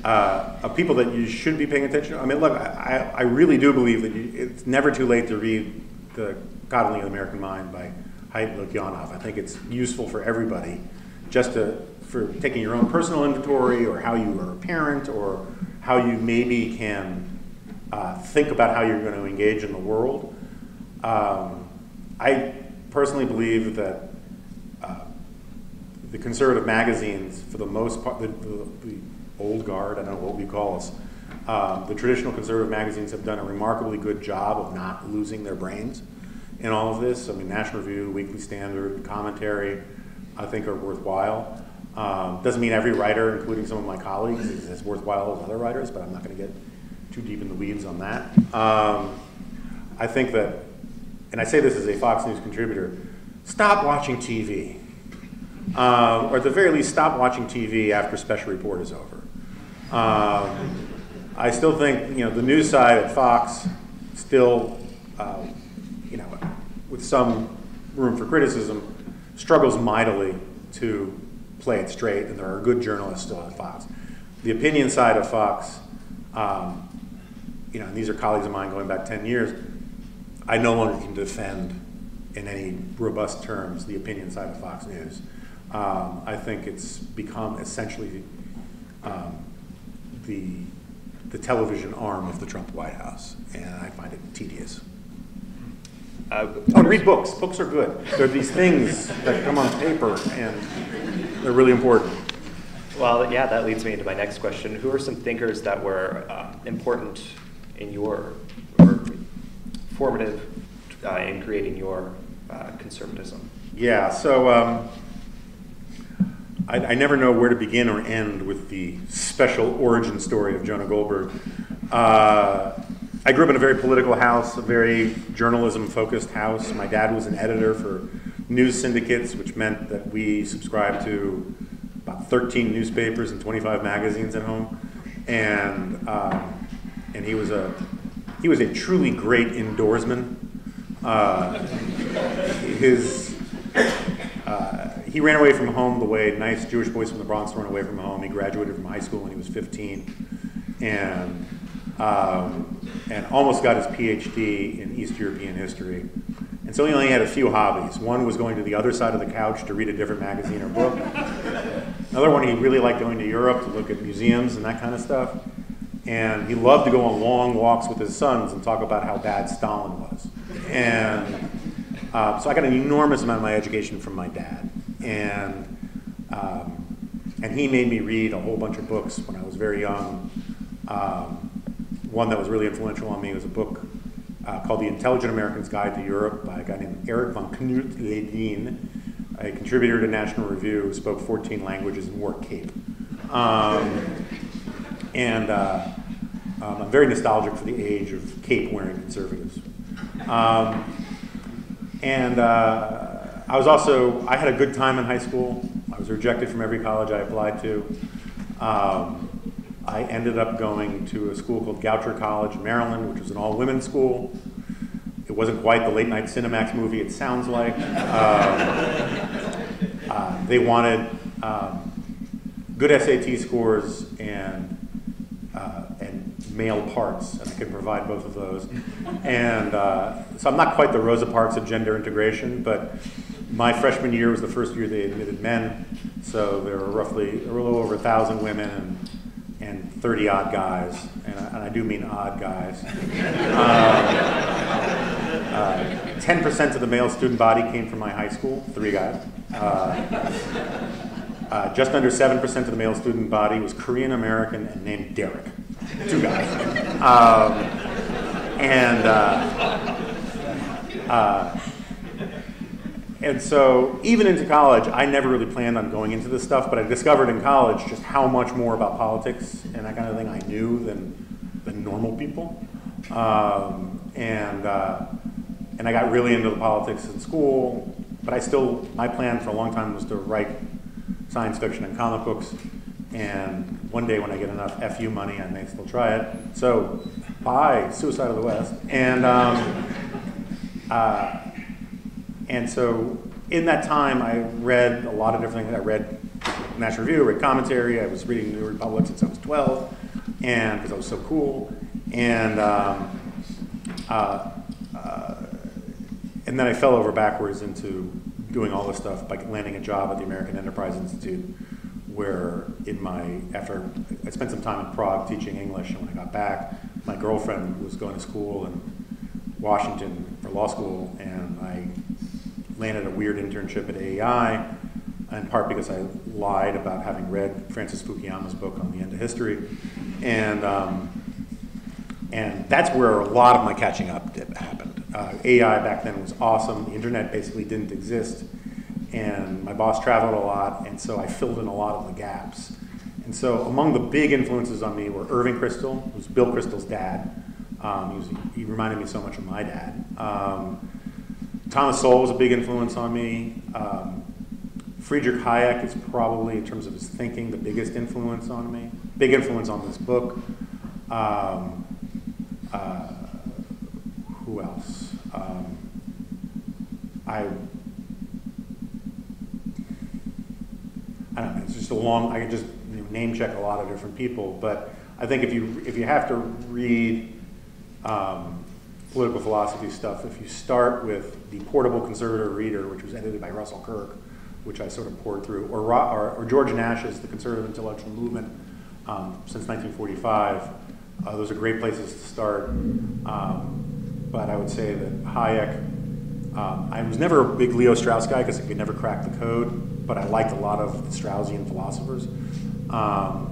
Of people that you should be paying attention to. I mean, look, I really do believe that it's never too late to read The Coddling of the American Mind by Lockean. I think it's useful for everybody, just for taking your own personal inventory, or how you are a parent, or how you maybe can think about how you're going to engage in the world. I personally believe that the conservative magazines, for the most part, the old guard, I don't know what we call us, the traditional conservative magazines have done a remarkably good job of not losing their brains in all of this. I mean, National Review, Weekly Standard, Commentary, I think are worthwhile. Doesn't mean every writer, including some of my colleagues, is as worthwhile as other writers, but I'm not going to get too deep in the weeds on that. I think that, and I say this as a Fox News contributor, stop watching TV. Or at the very least, stop watching TV after Special Report is over. I still think, the news side at Fox still, with some room for criticism, struggles mightily to play it straight, and there are good journalists still at Fox. The opinion side of Fox, and these are colleagues of mine going back 10 years, I no longer can defend in any robust terms the opinion side of Fox News. I think it's become essentially the television arm of the Trump White House, and I find it tedious. Read books. Books are good. They're these things that come on paper, and they're really important. Well, yeah, that leads me into my next question. Who are some thinkers that were important in your, or formative in creating your conservatism? Yeah, so I never know where to begin or end with the special origin story of Jonah Goldberg. I grew up in a very political house, a very journalism-focused house. My dad was an editor for news syndicates, which meant that we subscribed to about 13 newspapers and 25 magazines at home. And he was a truly great indoorsman. He ran away from home the way nice Jewish boys from the Bronx run away from home. He graduated from high school when he was 15, and almost got his PhD in East European history. And so he only had a few hobbies. One was going to the other side of the couch to read a different magazine or book. Another one, he really liked going to Europe to look at museums and that kind of stuff. And he loved to go on long walks with his sons and talk about how bad Stalin was. And so I got an enormous amount of my education from my dad. And he made me read a whole bunch of books when I was very young. One that was really influential on me was a book called The Intelligent American's Guide to Europe by a guy named Eric von Knut-Ledin, a contributor to National Review who spoke 14 languages and wore a cape. I'm very nostalgic for the age of cape-wearing conservatives. I had a good time in high school. I was rejected from every college I applied to. I ended up going to a school called Goucher College in Maryland, which was an all-women's school. It wasn't quite the late-night Cinemax movie it sounds like. They wanted good SAT scores and male parts, and I can provide both of those. And so I'm not quite the Rosa Parks of gender integration, but my freshman year was the first year they admitted men, so there were roughly a little over 1,000 women and 30 odd guys, and I do mean odd guys. 10% of the male student body came from my high school, 3 guys. Just under 7% of the male student body was Korean American and named Derek, 2 guys. And so even into college, I never really planned on going into this stuff, but I discovered in college just how much more about politics and that kind of thing I knew than normal people. And I got really into the politics in school, but my plan for a long time was to write science fiction and comic books. And one day when I get enough FU money, I may still try it. So, bye, Suicide of the West. And so in that time, I read a lot of different things. I read National Review, read commentary. I was reading New Republic since I was 12, and because I was so cool. And then I fell over backwards into doing all this stuff by landing a job at the American Enterprise Institute, where after I spent some time in Prague teaching English, and when I got back, my girlfriend was going to school in Washington for law school, and I landed a weird internship at AEI, in part because I lied about having read Francis Fukuyama's book on the end of history, and that's where a lot of my catching up happened. AEI back then was awesome. The internet basically didn't exist, and my boss traveled a lot, and so I filled in a lot of the gaps. And so among the big influences on me were Irving Kristol, who's Bill Kristol's dad. He reminded me so much of my dad. Thomas Sowell was a big influence on me. Friedrich Hayek is probably, in terms of his thinking, the biggest influence on me. Big influence on this book. Who else? I don't know. It's just I could just name check a lot of different people, but I think if you have to read political philosophy stuff, if you start with The Portable Conservative Reader, which was edited by Russell Kirk, which I sort of poured through, or George Nash's The Conservative Intellectual Movement since 1945, those are great places to start. But I would say that Hayek, I was never a big Leo Strauss guy because I could never crack the code, but I liked a lot of the Straussian philosophers. I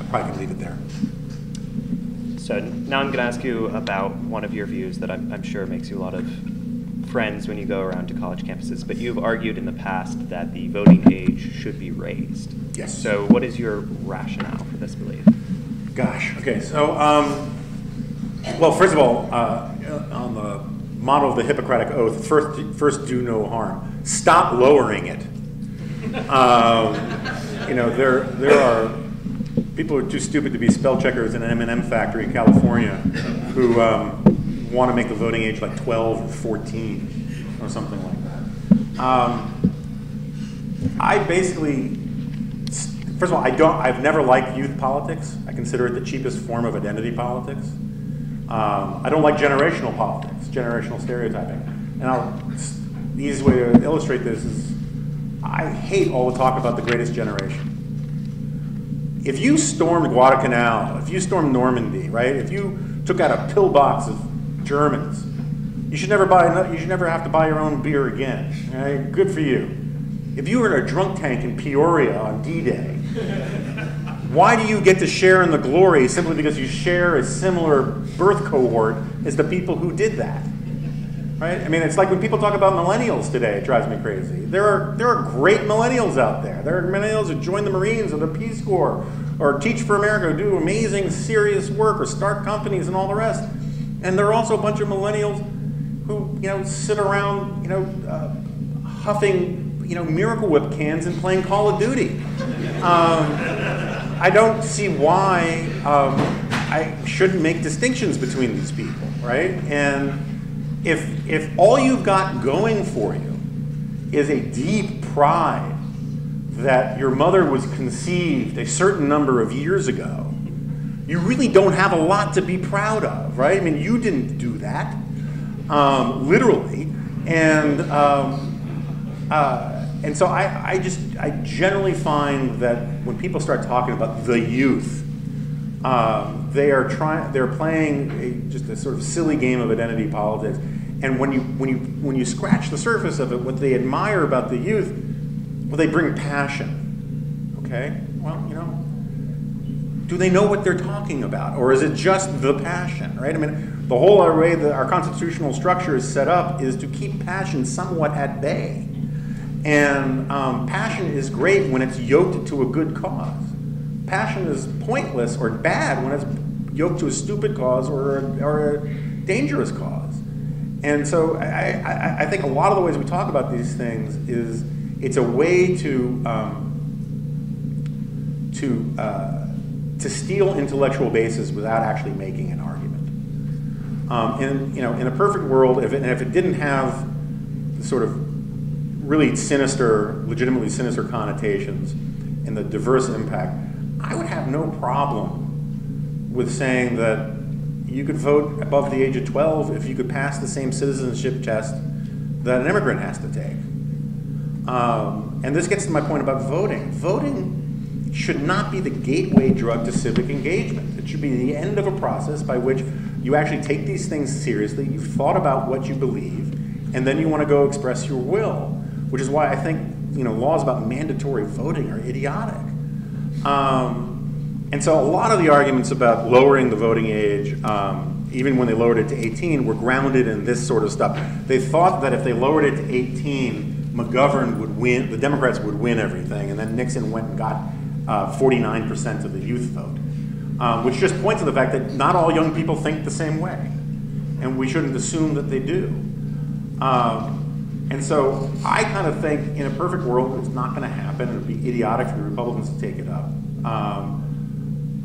probably can leave it there. So now I'm going to ask you about one of your views that I'm sure makes you a lot of friends when you go around to college campuses, but you've argued in the past that the voting age should be raised. Yes. So what is your rationale for this belief? Gosh, okay, so, well, first of all, on the model of the Hippocratic Oath, first do no harm. Stop lowering it. There are people who are too stupid to be spell checkers in an M&M factory in California who want to make the voting age like 12 or 14 or something like that. I basically, first of all, I've never liked youth politics. I consider it the cheapest form of identity politics. I don't like generational politics, generational stereotyping. And the easiest way to illustrate this is I hate all the talk about the greatest generation. If you stormed Guadalcanal, if you stormed Normandy, right? If you took out a pillbox of Germans, you should never have to buy your own beer again. Right? Good for you. If you were in a drunk tank in Peoria on D-Day, why do you get to share in the glory simply because you share a similar birth cohort as the people who did that? Right? I mean, it's like when people talk about millennials today, it drives me crazy. There are great millennials out there. There are millennials who join the Marines or the Peace Corps or Teach for America, who do amazing, serious work or start companies and all the rest. And there are also a bunch of millennials who, sit around, huffing, Miracle Whip cans and playing Call of Duty. I don't see why I shouldn't make distinctions between these people, right? And if all you've got going for you is a deep pride that your mother was conceived a certain number of years ago, you really don't have a lot to be proud of, right? I mean, you didn't do that, literally, and so I generally find that when people start talking about the youth, they're playing just a sort of silly game of identity politics. And when you scratch the surface of it, what they admire about the youth, well, they bring passion. Okay, well, you know, do they know what they're talking about, or is it just the passion, right? I mean, the whole way that our constitutional structure is set up is to keep passion somewhat at bay. And passion is great when it's yoked to a good cause. Passion is pointless or bad when it's yoked to a stupid cause or a dangerous cause. And so I think a lot of the ways we talk about these things is it's a way to steal intellectual bases without actually making an argument. And you know, in a perfect world, if it didn't have the sort of really sinister, legitimately sinister connotations and the diverse impact, I would have no problem with saying that you could vote above the age of 12 if you could pass the same citizenship test that an immigrant has to take. And this gets to my point about voting. Voting should not be the gateway drug to civic engagement. It should be the end of a process by which you actually take these things seriously, you've thought about what you believe, and then you want to go express your will, which is why I think, you know, laws about mandatory voting are idiotic. And so a lot of the arguments about lowering the voting age, even when they lowered it to 18, were grounded in this sort of stuff. They thought that if they lowered it to 18, McGovern would win, the Democrats would win everything, and then Nixon went and got 49% of the youth vote, which just points to the fact that not all young people think the same way, and we shouldn't assume that they do. And so I kind of think in a perfect world it's not going to happen. It would be idiotic for the Republicans to take it up.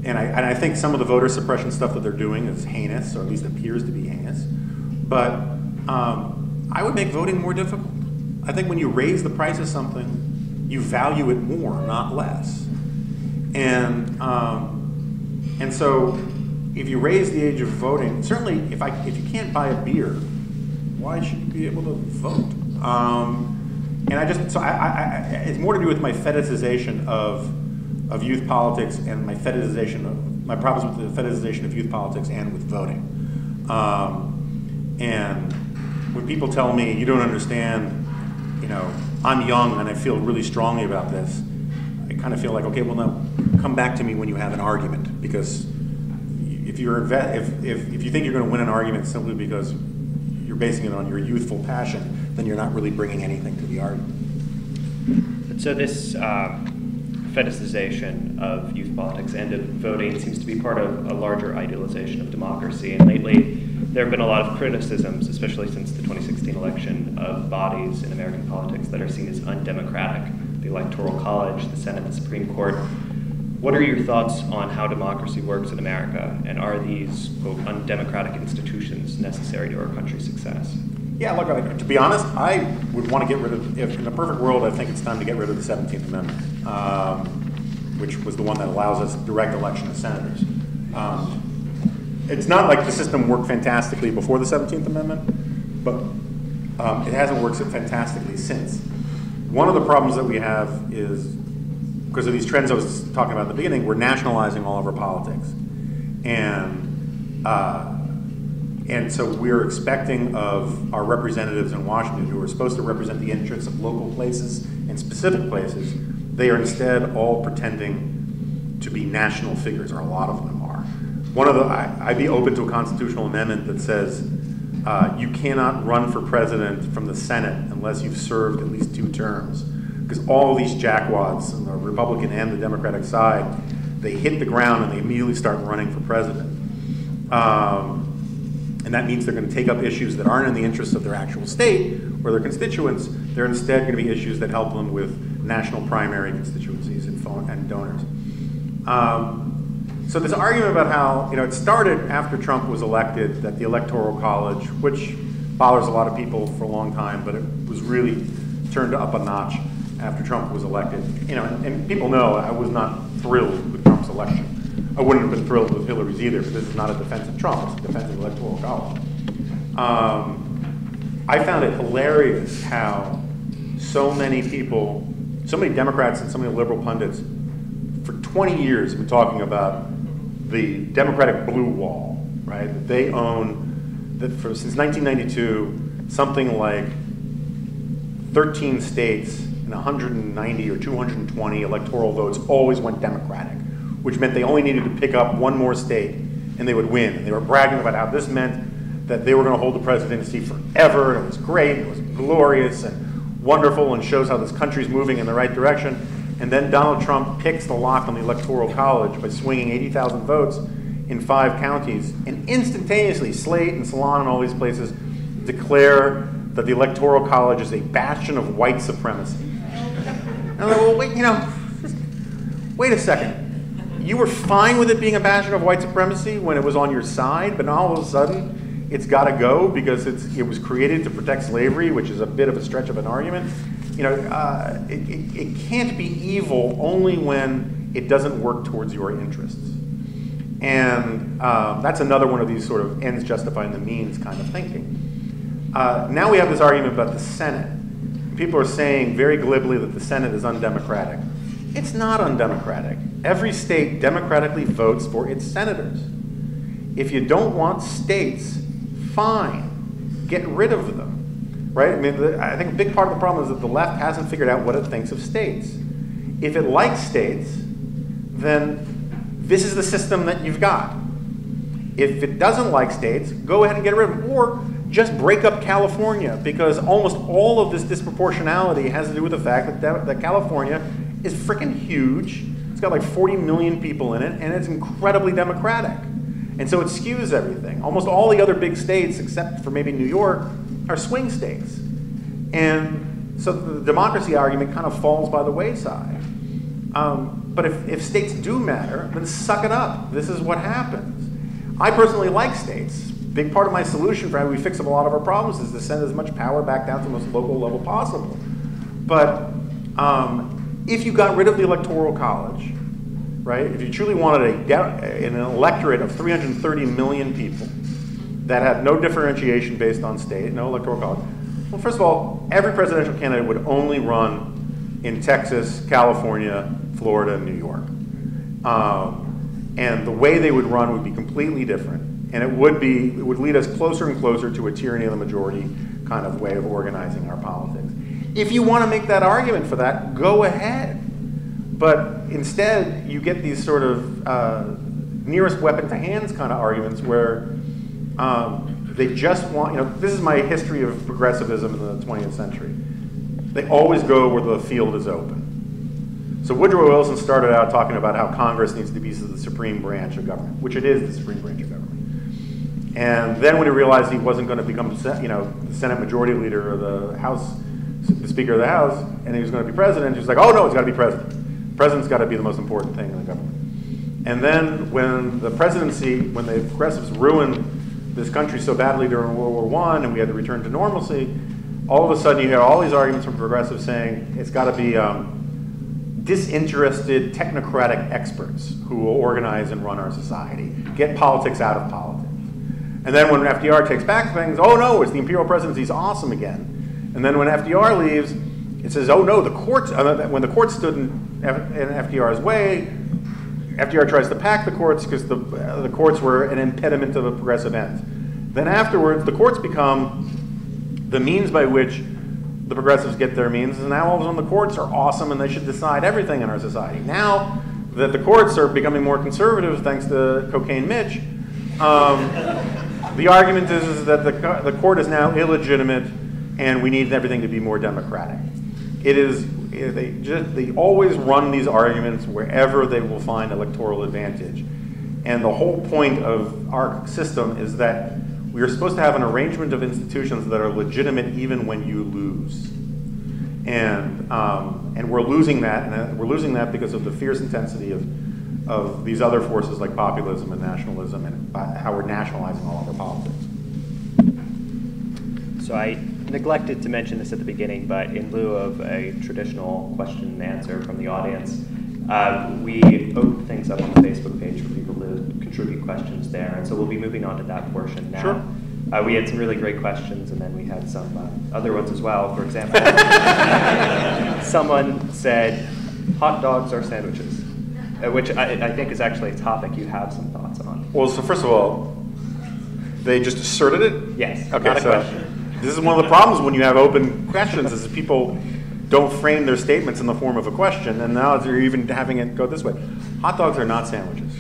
And I think some of the voter suppression stuff that they're doing is heinous, or at least appears to be heinous. But I would make voting more difficult. I think when you raise the price of something, you value it more, not less. And so if you raise the age of voting, certainly if you can't buy a beer, why should you be able to vote? And it's more to do with my fetishization of youth politics and my problems with the fetishization of youth politics and with voting. And when people tell me you don't understand, you know, I'm young and I feel really strongly about this, I kind of feel like, okay, well now come back to me when you have an argument, because if you think you're going to win an argument simply because you're basing it on your youthful passion, then you're not really bringing anything to the argument. So this fetishization of youth politics and of voting seems to be part of a larger idealization of democracy. And lately, there have been a lot of criticisms, especially since the 2016 election, of bodies in American politics that are seen as undemocratic: the Electoral College, the Senate, the Supreme Court. What are your thoughts on how democracy works in America, and are these, quote, undemocratic institutions necessary to our country's success? Yeah, look, to be honest, I would want to get rid of, if in a perfect world, I think it's time to get rid of the 17th Amendment, which was the one that allows us direct election of senators. It's not like the system worked fantastically before the 17th Amendment, but it hasn't worked fantastically since. One of the problems that we have is, because of these trends I was talking about at the beginning, we're nationalizing all of our politics. And so we're expecting of our representatives in Washington, who are supposed to represent the interests of local places and specific places, they are instead all pretending to be national figures, or a lot of them are. I'd be open to a constitutional amendment that says you cannot run for president from the Senate unless you've served at least 2 terms. Because all these jackwads on the Republican and the Democratic side, they hit the ground and they immediately start running for president. And that means they're going to take up issues that aren't in the interests of their actual state or their constituents. They're instead going to be issues that help them with national primary constituencies and donors. So this argument about how, you know, it started after Trump was elected, that the Electoral College, which bothers a lot of people for a long time, but it was really turned up a notch after Trump was elected. You know, and people know I was not thrilled with Trump's election. I wouldn't have been thrilled with Hillary's either, but this is not a defense of Trump, it's a defense of the Electoral College. I found it hilarious how so many people, so many Democrats and so many liberal pundits for 20 years have been talking about the Democratic blue wall, right? That they own, that since 1992, something like 13 states and 190 or 220 electoral votes always went Democratic, which meant they only needed to pick up one more state and they would win. And they were bragging about how this meant that they were going to hold the presidency forever, and it was great, it was glorious and wonderful, and shows how this country's moving in the right direction. And then Donald Trump picks the lock on the Electoral College by swinging 80,000 votes in 5 counties, and instantaneously Slate and Salon and all these places declare that the Electoral College is a bastion of white supremacy. And I'm like, well, wait, you know, wait a second. You were fine with it being a bastion of white supremacy when it was on your side, but now all of a sudden it's got to go because it was created to protect slavery, which is a bit of a stretch of an argument. You know, it can't be evil only when it doesn't work towards your interests. And that's another one of these sort of ends justifying the means kind of thinking. Now we have this argument about the Senate. People are saying very glibly that the Senate is undemocratic. It's not undemocratic. Every state democratically votes for its senators. If you don't want states, fine, get rid of them, right? I mean, I think a big part of the problem is that the left hasn't figured out what it thinks of states. If it likes states, then this is the system that you've got. If it doesn't like states, go ahead and get rid of them, or just break up California, because almost all of this disproportionality has to do with the fact that California is freaking huge. It's got like 40 million people in it, and it's incredibly democratic. And so it skews everything. Almost all the other big states, except for maybe New York, are swing states. And so the democracy argument kind of falls by the wayside. But if states do matter, then suck it up. This is what happens. I personally like states. Big part of my solution for how we fix a lot of our problems is to send as much power back down to the most local level possible. But if you got rid of the Electoral College, right? If you truly wanted an electorate of 330 million people that had no differentiation based on state, no electoral college, well, first of all, every presidential candidate would only run in Texas, California, Florida, and New York. And the way they would run would be completely different. And it would lead us closer and closer to a tyranny of the majority kind of way of organizing our politics. If you want to make that argument for that, go ahead. But instead, you get these sort of nearest weapon to hands kind of arguments where they just want, you know, this is my history of progressivism in the 20th century. They always go where the field is open. So Woodrow Wilson started out talking about how Congress needs to be the supreme branch of government, which it is the supreme branch of government. And then when he realized he wasn't going to become, you know, the Senate Majority Leader or the House, the Speaker of the House, and he was going to be president, he was like, oh no, he's got to be president. The president's got to be the most important thing in the government. And then when the presidency, when the progressives ruined this country so badly during World War I and we had to return to normalcy, all of a sudden you hear all these arguments from progressives saying it's got to be disinterested technocratic experts who will organize and run our society, get politics out of politics. And then when FDR takes back things, oh no, it's the imperial presidency's awesome again. And then when FDR leaves, it says, oh no, the courts, when the courts stood in FDR's way, FDR tries to pack the courts because the courts were an impediment to the progressive end. Then afterwards, the courts become the means by which the progressives get their means, and now all of a sudden the courts are awesome and they should decide everything in our society. Now that the courts are becoming more conservative thanks to Cocaine Mitch, the argument is that the court is now illegitimate and we need everything to be more democratic. It is, they always run these arguments wherever they will find electoral advantage. And the whole point of our system is that we are supposed to have an arrangement of institutions that are legitimate even when you lose. And we're losing that, and we're losing that because of the fierce intensity of these other forces like populism and nationalism and how we're nationalizing all of our politics. So I neglected to mention this at the beginning, but in lieu of a traditional question and answer from the audience, we opened things up on the Facebook page for people to contribute questions there, and so we'll be moving on to that portion now. Sure. We had some really great questions, and then we had some other ones as well. For example, someone said, hot dogs are sandwiches, which I think is actually a topic you have some thoughts on. Well, so first of all, they just asserted it? Yes, Okay, not a so question. this is one of the problems when you have open questions is people don't frame their statements in the form of a question, and now you're even having it go this way. Hot dogs are not sandwiches.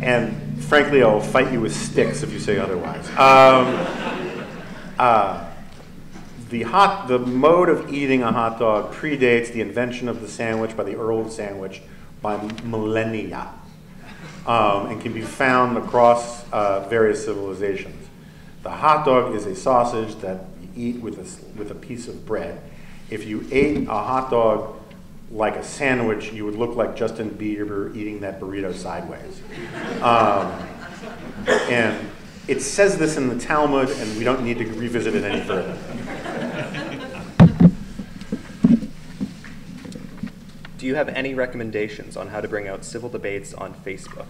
And frankly, I'll fight you with sticks if you say otherwise. The mode of eating a hot dog predates the invention of the sandwich by the Earl of Sandwich by millennia, and can be found across various civilizations. The hot dog is a sausage that you eat with a piece of bread. If you ate a hot dog like a sandwich, you would look like Justin Bieber eating that burrito sideways. And it says this in the Talmud, and we don't need to revisit it any further. Do you have any recommendations on how to bring out civil debates on Facebook?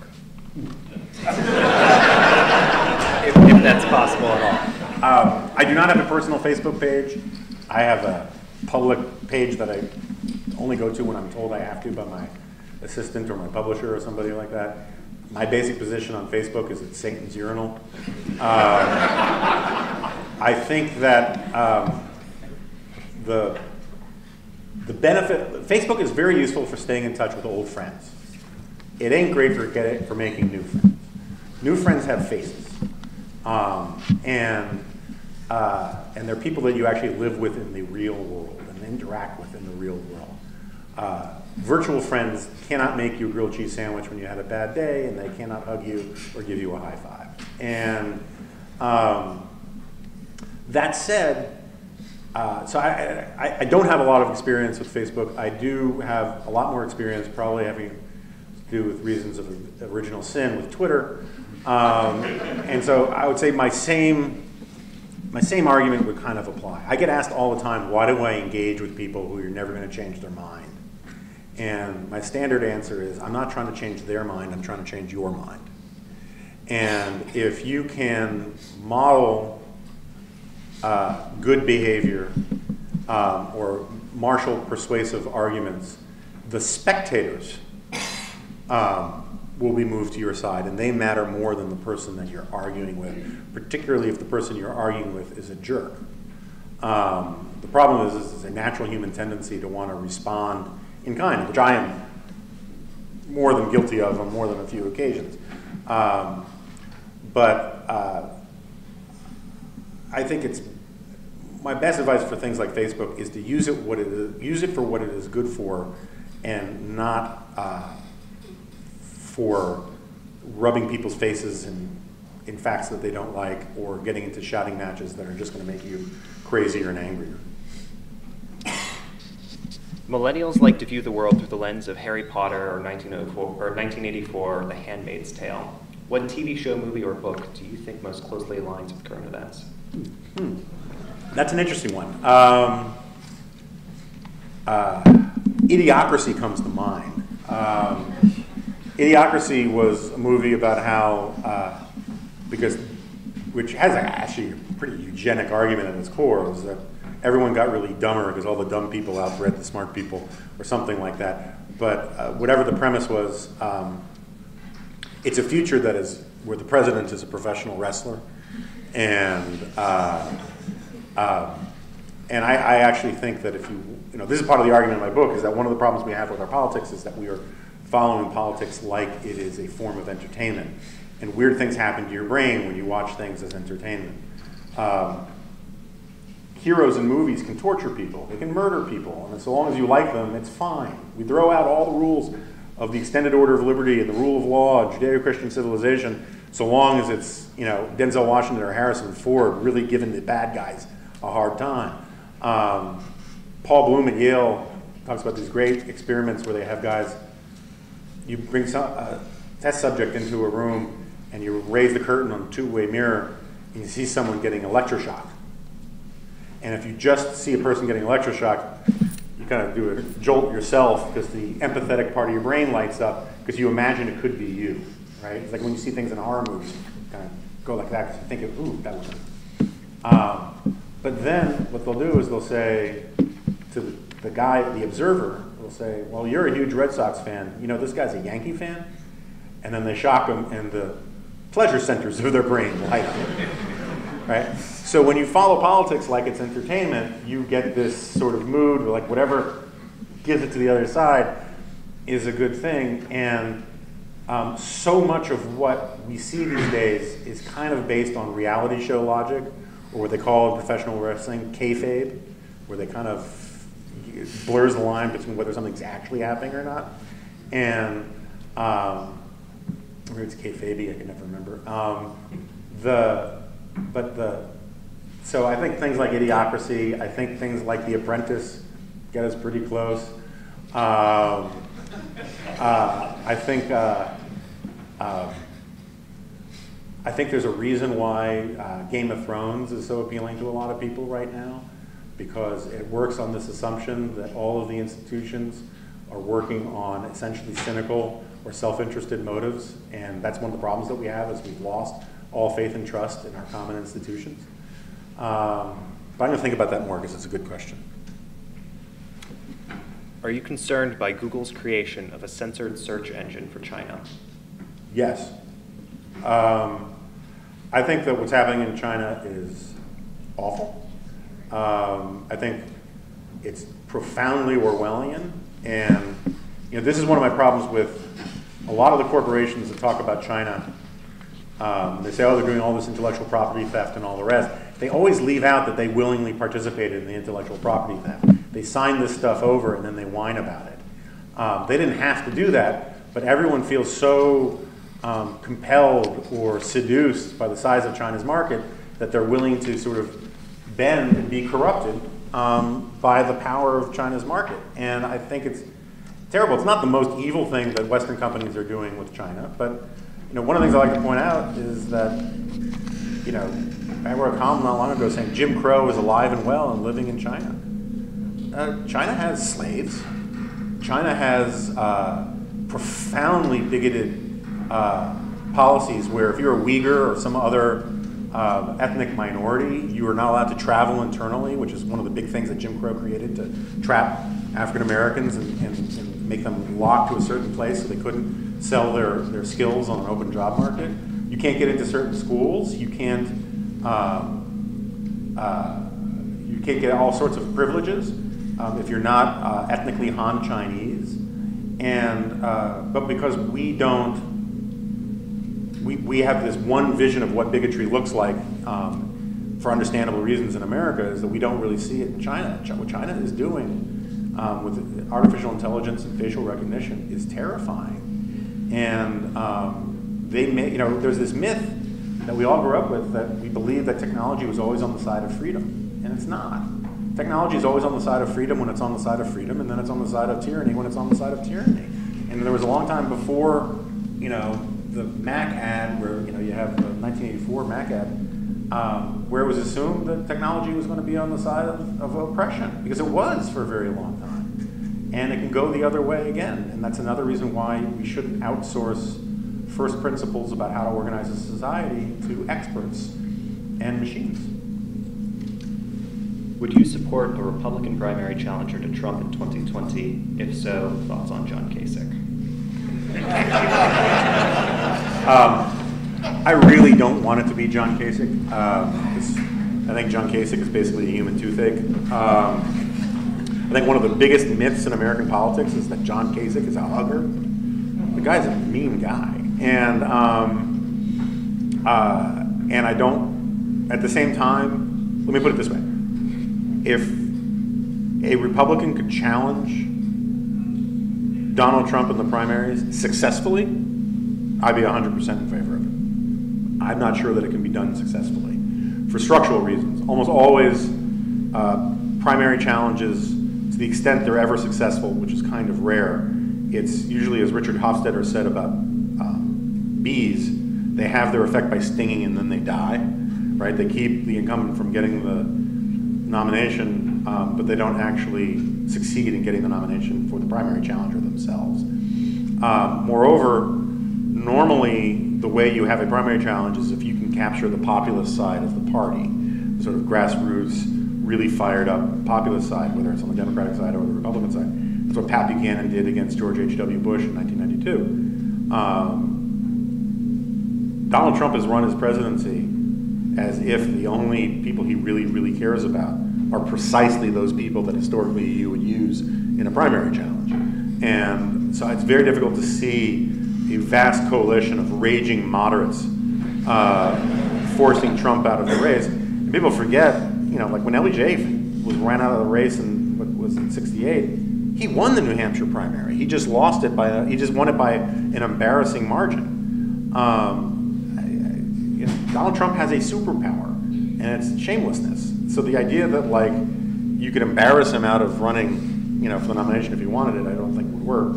if that's possible at all. I do not have a personal Facebook page. I have a public page that I only go to when I'm told I have to by my assistant or my publisher or somebody like that. My basic position on Facebook is it's Satan's urinal. I think that the benefit, Facebook is very useful for staying in touch with old friends. It ain't great for making new friends. New friends have faces, and they're people that you actually live with in the real world and interact with in the real world. Virtual friends cannot make you a grilled cheese sandwich when you had a bad day, and they cannot hug you or give you a high five. And that said, so I don't have a lot of experience with Facebook. I do have a lot more experience, probably having to do with reasons of original sin with Twitter. And so I would say my same argument would kind of apply. I get asked all the time, why do I engage with people who are never going to change their mind? And my standard answer is, I'm not trying to change their mind, I'm trying to change your mind. And if you can model good behavior or marshal persuasive arguments, the spectators will be moved to your side, and they matter more than the person that you're arguing with, particularly if the person you're arguing with is a jerk. The problem is it's a natural human tendency to want to respond in kind, which I am more than guilty of on more than a few occasions. But I think it's my best advice for things like Facebook is to use it for what it is good for, and not for rubbing people's faces in facts that they don't like, or getting into shouting matches that are just going to make you crazier and angrier. Millennials like to view the world through the lens of Harry Potter or 1984 or The Handmaid's Tale. What TV show, movie, or book do you think most closely aligns with current events? That's an interesting one. Idiocracy comes to mind. Idiocracy was a movie about how, which has actually a pretty eugenic argument at its core, is that everyone got really dumber because all the dumb people outbred the smart people, or something like that. But whatever the premise was, it's a future that is where the president is a professional wrestler, and I actually think that if this is part of the argument in my book, is that one of the problems we have with our politics is that we are following politics like it is a form of entertainment, and weird things happen to your brain when you watch things as entertainment. Heroes in movies can torture people, they can murder people, and so long as you like them, it's fine. We throw out all the rules of the extended order of liberty and the rule of law, Judeo-Christian civilization, so long as it's Denzel Washington or Harrison Ford really giving the bad guys a hard time. Paul Bloom at Yale talks about these great experiments where they have guys, you bring a test subject into a room and you raise the curtain on a two-way mirror, and you see someone getting electroshock. And if you just see a person getting electroshock, you kind of do a jolt yourself because the empathetic part of your brain lights up because you imagine it could be you, right? It's like when you see things in horror movies, you kind of go like that because you think, ooh, that was me. But then what they'll do is they'll say to the guy, the observer, they'll say, well, you're a huge Red Sox fan. You know, this guy's a Yankee fan? And then they shock him, and the pleasure centers of their brain light up, right? So when you follow politics like it's entertainment, you get this sort of mood, where like whatever gives it to the other side is a good thing. And so much of what we see these days is kind of based on reality show logic, or what they call in professional wrestling kayfabe, where they kind of blurs the line between whether something's actually happening or not. And maybe it's kayfabe, I can never remember. So I think things like Idiocracy, I think things like The Apprentice get us pretty close. I think there's a reason why Game of Thrones is so appealing to a lot of people right now, because it works on this assumption that all of the institutions are working on essentially cynical or self-interested motives, and that's one of the problems that we have is we've lost all faith and trust in our common institutions. But I'm going to think about that more because it's a good question. Are you concerned by Google's creation of a censored search engine for China? Yes. I think that what's happening in China is awful. I think it's profoundly Orwellian, and this is one of my problems with a lot of the corporations that talk about China. They say, oh, they're doing all this intellectual property theft and all the rest. They always leave out that they willingly participated in the intellectual property theft. They sign this stuff over and then they whine about it. They didn't have to do that, but everyone feels so compelled or seduced by the size of China's market that they're willing to sort of bend and be corrupted by the power of China's market. And I think it's terrible. It's not the most evil thing that Western companies are doing with China, but one of the things I like to point out is that, I wrote a column not long ago saying Jim Crow is alive and well and living in China. China has slaves. China has profoundly bigoted policies where if you're a Uyghur or some other ethnic minority, you are not allowed to travel internally, which is one of the big things that Jim Crow created to trap African Americans and make them locked to a certain place so they couldn't sell their skills on an open job market. You can't get into certain schools. You can't get all sorts of privileges if you're not ethnically Han Chinese. And but because we have this one vision of what bigotry looks like for understandable reasons in America, is that we don't really see it in China. What China is doing with artificial intelligence and facial recognition is terrifying. And there's this myth that we all grew up with that we believe that technology was always on the side of freedom, and it's not. Technology is always on the side of freedom when it's on the side of freedom, and then it's on the side of tyranny when it's on the side of tyranny. And there was a long time before, the Mac ad, where you have the 1984 Mac ad, where it was assumed that technology was going to be on the side of oppression, because it was for a very long time. And it can go the other way again, and that's another reason why we shouldn't outsource first principles about how to organize a society to experts and machines. Would you support a Republican primary challenger to Trump in 2020? If so, thoughts on John Kasich? I really don't want it to be John Kasich. I think John Kasich is basically a human toothache. I think one of the biggest myths in American politics is that John Kasich is a hugger. The guy's a mean guy. And I don't, at the same time, let me put it this way. If a Republican could challenge Donald Trump in the primaries successfully, I'd be 100% in favor of it. I'm not sure that it can be done successfully for structural reasons. Almost always, primary challenges, to the extent they're ever successful, which is kind of rare, it's usually, as Richard Hofstadter said about bees, they have their effect by stinging and then they die, right? They keep the incumbent from getting the nomination, but they don't actually succeed in getting the nomination for the primary challenger themselves. Moreover, normally the way you have a primary challenge is if you can capture the populist side of the party, the sort of grassroots, really fired up populist side, whether it's on the Democratic side or the Republican side. That's what Pat Buchanan did against George H.W. Bush in 1992. Donald Trump has run his presidency as if the only people he really, really cares about are precisely those people that historically you would use in a primary challenge. And so it's very difficult to see a vast coalition of raging moderates forcing Trump out of the race. And people forget, you know, like when LBJ ran out of the race in, what was it, 68, he won the New Hampshire primary. He just lost it by, he just won it by an embarrassing margin. Donald Trump has a superpower, and it's shamelessness. So the idea that like you could embarrass him out of running, you know, for the nomination if he wanted it, I don't think would work.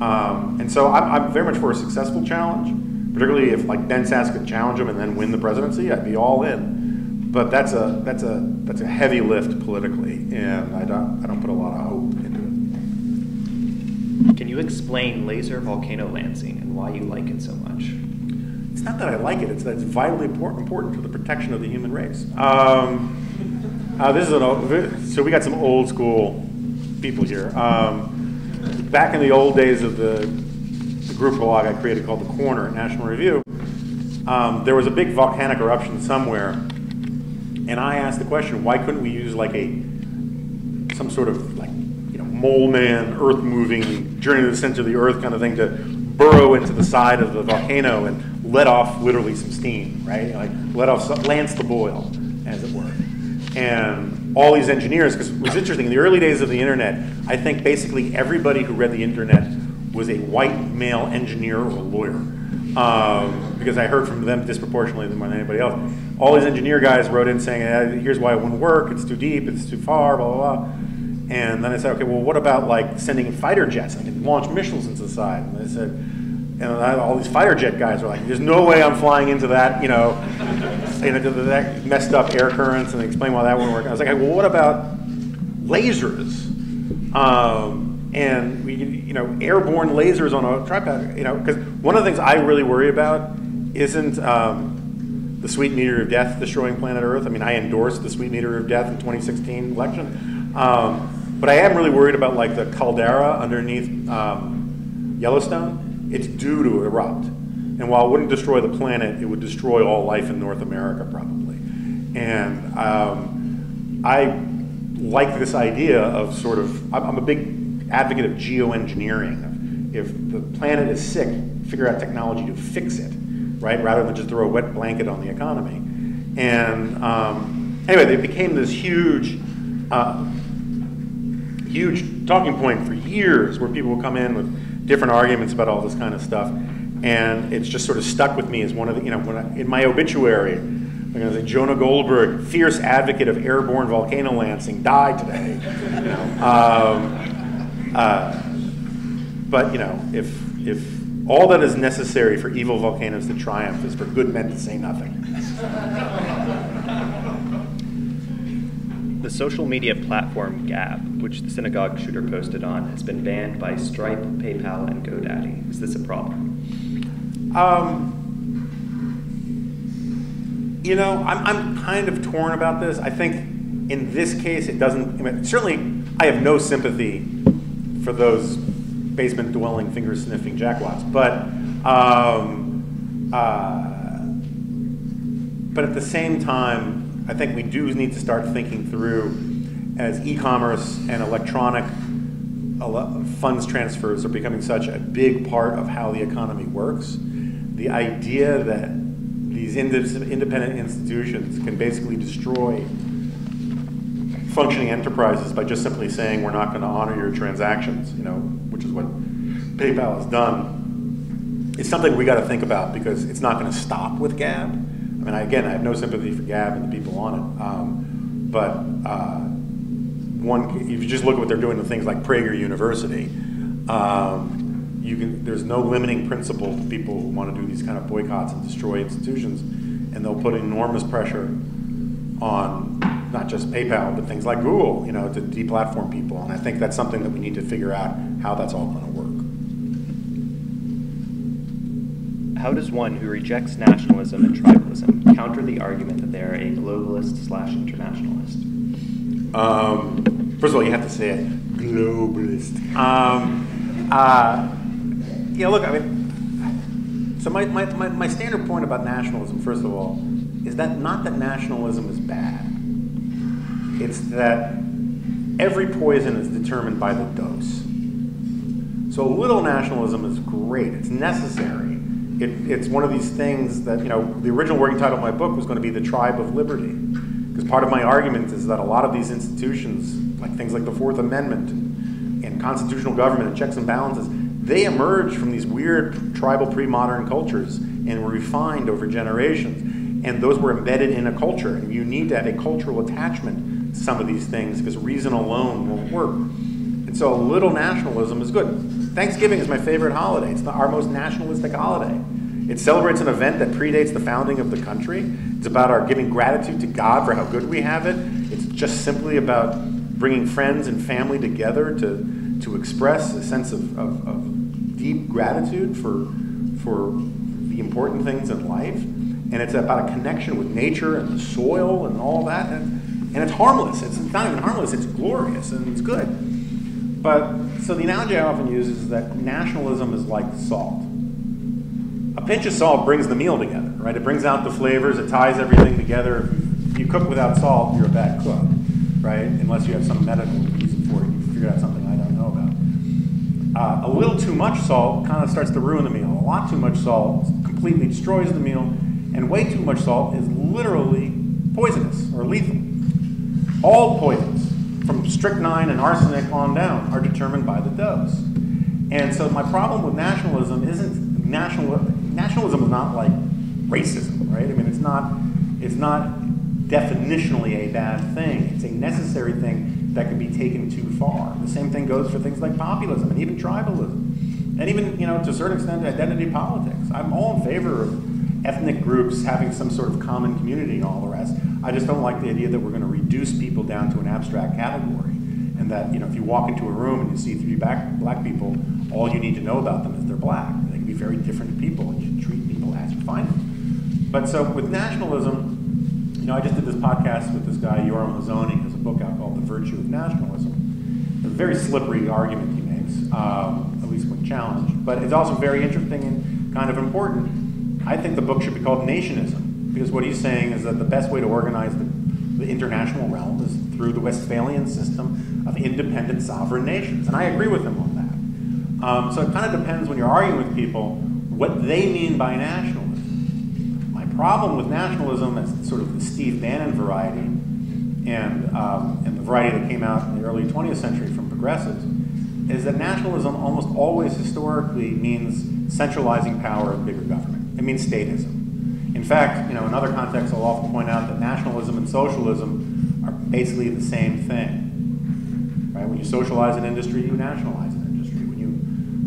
And so I'm very much for a successful challenge, particularly if like Ben Sasse could challenge him and then win the presidency, I'd be all in. But that's a heavy lift politically, and I don't put a lot of hope into it. Can you explain laser volcano lancing and why you like it so much? It's not that I like it, it's that it's vitally important to the protection of the human race. So we got some old school people here. Back in the old days of the group blog I created called The Corner at National Review, there was a big volcanic eruption somewhere, and I asked the question, why couldn't we use like some sort of like, you know, mole man, earth moving, journey to the center of the earth kind of thing to burrow into the side of the volcano and let off literally some steam, right? Like lance the boil, as it were. And all these engineers, because it was interesting, in the early days of the internet, I think basically everybody who read the internet was a white male engineer or a lawyer. Because I heard from them disproportionately more than anybody else. All these engineer guys wrote in saying, here's why it wouldn't work, it's too deep, it's too far, blah, blah, blah. And then I said, okay, well, what about like sending fighter jets? I can launch missiles into the side. And they said, and all these fighter jet guys were like, there's no way I'm flying into that, you know, that messed up air currents, and they explained why that wouldn't work. I was like, well, what about lasers? And we, you know, airborne lasers on a tripod, you know, because one of the things I really worry about isn't the sweet meteor of death destroying planet Earth. I mean, I endorsed the sweet meteor of death in 2016 election. But I am really worried about like the caldera underneath Yellowstone. It's due to erupt. And while it wouldn't destroy the planet, it would destroy all life in North America probably. And I like this idea of sort of, I'm a big advocate of geoengineering. If the planet is sick, figure out technology to fix it, right? Rather than just throw a wet blanket on the economy. And anyway, they became this huge talking point for years where people will come in with different arguments about all this kind of stuff. And it's just sort of stuck with me as one of the, you know, in my obituary, I'm going to say Jonah Goldberg, fierce advocate of airborne volcano lancing, died today. You know? But you know, if all that is necessary for evil volcanoes to triumph is for good men to say nothing. The social media platform Gab, which the synagogue shooter posted on, has been banned by Stripe, PayPal, and GoDaddy. Is this a problem? You know, I'm kind of torn about this. I think in this case it doesn't, I mean, certainly I have no sympathy for those basement-dwelling, finger-sniffing jackwats, but at the same time, I think we do need to start thinking through, as e-commerce and electronic funds transfers are becoming such a big part of how the economy works, the idea that these independent institutions can basically destroy functioning enterprises by just simply saying we're not going to honor your transactions, you know, which is what PayPal has done, is something we got to think about because it's not going to stop with Gab. I mean, again, I have no sympathy for Gab and the people on it, if you just look at what they're doing with things like Prager University, there's no limiting principle to people who want to do these kind of boycotts and destroy institutions, and they'll put enormous pressure on not just PayPal, but things like Google, to deplatform people. And I think that's something that we need to figure out how that's all going to work. How does one who rejects nationalism and tribalism counter the argument that they are a globalist/internationalist? First of all, you have to say it, globalist. Look, so my standard point about nationalism, first of all, is that not that nationalism is bad. It's that every poison is determined by the dose. So a little nationalism is great. It's necessary. It's one of these things that, the original working title of my book was going to be The Tribe of Liberty. Because part of my argument is that a lot of these institutions, like things like the Fourth Amendment and constitutional government and checks and balances, they emerged from these weird tribal pre-modern cultures and were refined over generations. And those were embedded in a culture. And you need to have a cultural attachment to some of these things because reason alone won't work. And so a little nationalism is good. Thanksgiving is my favorite holiday. It's our most nationalistic holiday. It celebrates an event that predates the founding of the country. It's about our giving gratitude to God for how good we have it. It's just simply about bringing friends and family together to express a sense of deep gratitude for the important things in life. And it's about a connection with nature and the soil and all that. And it's harmless. It's not even harmless. It's glorious and it's good. So the analogy I often use is that nationalism is like salt. A pinch of salt brings the meal together, right? It brings out the flavors, it ties everything together. If you cook without salt, you're a bad cook, right? Unless you have some medical reason for it, you figure out something I don't know about. A little too much salt kind of starts to ruin the meal. A lot too much salt completely destroys the meal, and way too much salt is literally poisonous or lethal. All poisons, from strychnine and arsenic on down, are determined by the dose. And so my problem with nationalism isn't nationalism is not like racism, right? I mean, it's not definitionally a bad thing. It's a necessary thing that can be taken too far. The same thing goes for things like populism and even tribalism, and even to a certain extent identity politics. I'm all in favor of ethnic groups having some sort of common community and all the rest. I just don't like the idea that we're going to reduce people down to an abstract category, and that if you walk into a room and you see three black people, all you need to know about them is they're black. They can be very different people, and you should treat people as you find them. But so with nationalism, I just did this podcast with this guy, Yoram Hazony. There's a book out called The Virtue of Nationalism. It's a very slippery argument he makes, at least when challenged. But it's also very interesting and kind of important. I think the book should be called Nationism, because what he's saying is that the best way to organize the international realm is through the Westphalian system of independent sovereign nations. And I agree with him on that. So it kind of depends when you're arguing with people what they mean by nationalism. My problem with nationalism is sort of the Steve Bannon variety and the variety that came out in the early 20th century from progressives is that nationalism almost always historically means centralizing power in bigger government. It means statism. In fact, in other contexts, I'll often point out that nationalism and socialism are basically the same thing. Right? When you socialize an industry, you nationalize an industry. When you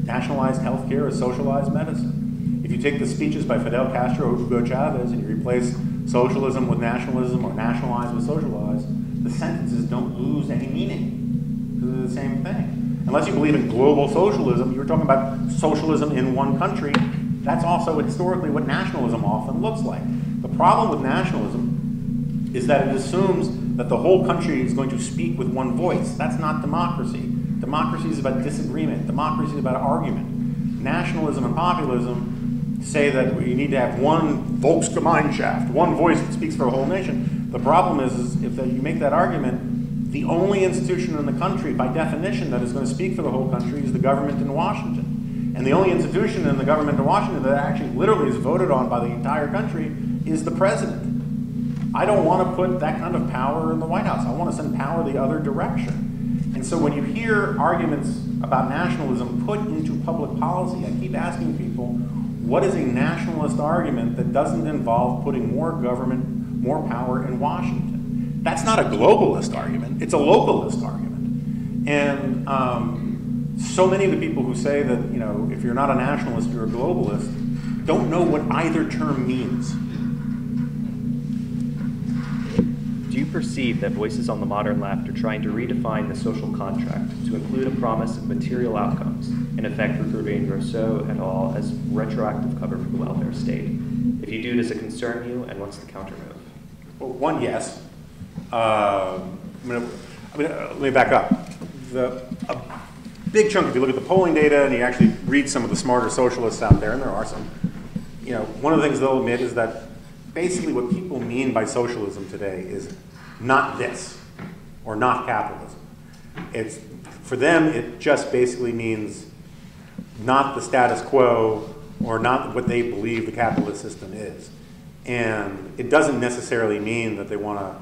nationalize healthcare or socialize medicine. If you take the speeches by Fidel Castro or Hugo Chavez and you replace socialism with nationalism or nationalize with socialize, the sentences don't lose any meaning. They're the same thing. Unless you believe in global socialism, you were talking about socialism in one country. That's also historically what nationalism often looks like. The problem with nationalism is that it assumes that the whole country is going to speak with one voice. That's not democracy. Democracy is about disagreement. Democracy is about argument. Nationalism and populism say that we need to have one Volksgemeinschaft, one voice that speaks for a whole nation. The problem is if you make that argument, the only institution in the country, by definition, that is going to speak for the whole country is the government in Washington. And the only institution in the government in Washington that actually literally is voted on by the entire country is the president. I don't want to put that kind of power in the White House. I want to send power the other direction. And so when you hear arguments about nationalism put into public policy, I keep asking people, what is a nationalist argument that doesn't involve putting more government, more power in Washington? That's not a globalist argument. It's a localist argument. And so many of the people who say that, you know, if you're not a nationalist, you're a globalist, don't know what either term means. Do you perceive that voices on the modern left are trying to redefine the social contract to include a promise of material outcomes, in effect regarding Rousseau et al. As retroactive cover for the welfare state? If you do, does it concern you, and what's the countermove? Well, one, yes. Let me back up. A big chunk, if you look at the polling data and you actually read some of the smarter socialists out there, and there are some, you know, one of the things they'll admit is that basically what people mean by socialism today is not this, or not capitalism. It's, for them, it just basically means not the status quo, or not what they believe the capitalist system is. And it doesn't necessarily mean that they want to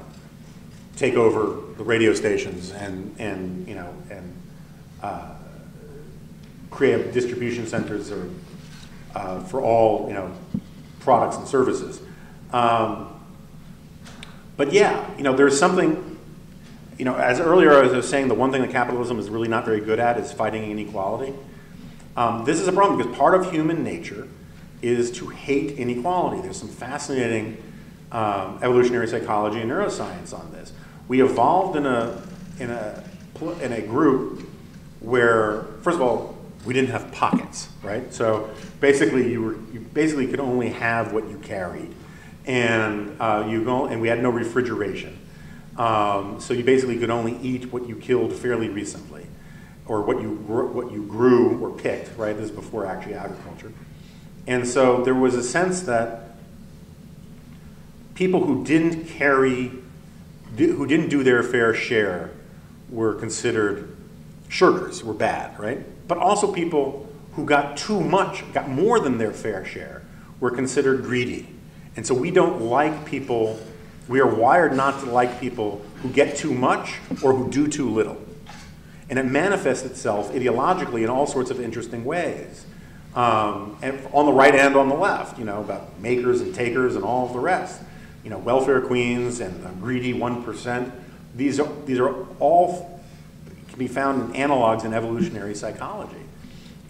take over the radio stations and you know, and create distribution centers or for all, you know, products and services. But yeah, you know, there's something, you know, as earlier I was saying, the one thing that capitalism is really not very good at is fighting inequality. This is a problem because part of human nature is to hate inequality. There's some fascinating evolutionary psychology and neuroscience on this. We evolved in a group where, first of all, we didn't have pockets, right? So basically, you basically could only have what you carried, and and we had no refrigeration. So you basically could only eat what you killed fairly recently, or what you grew or picked, right? This is before actually agriculture. And so there was a sense that people who didn't do their fair share were considered shirkers, were bad, right? But also people who got too much, got more than their fair share, were considered greedy. And so we don't like people, we are wired not to like people who get too much or who do too little. And it manifests itself ideologically in all sorts of interesting ways. And on the right and on the left, you know, about makers and takers and all of the rest. You know, welfare queens and the greedy 1%. These are all can be found in analogs in evolutionary psychology.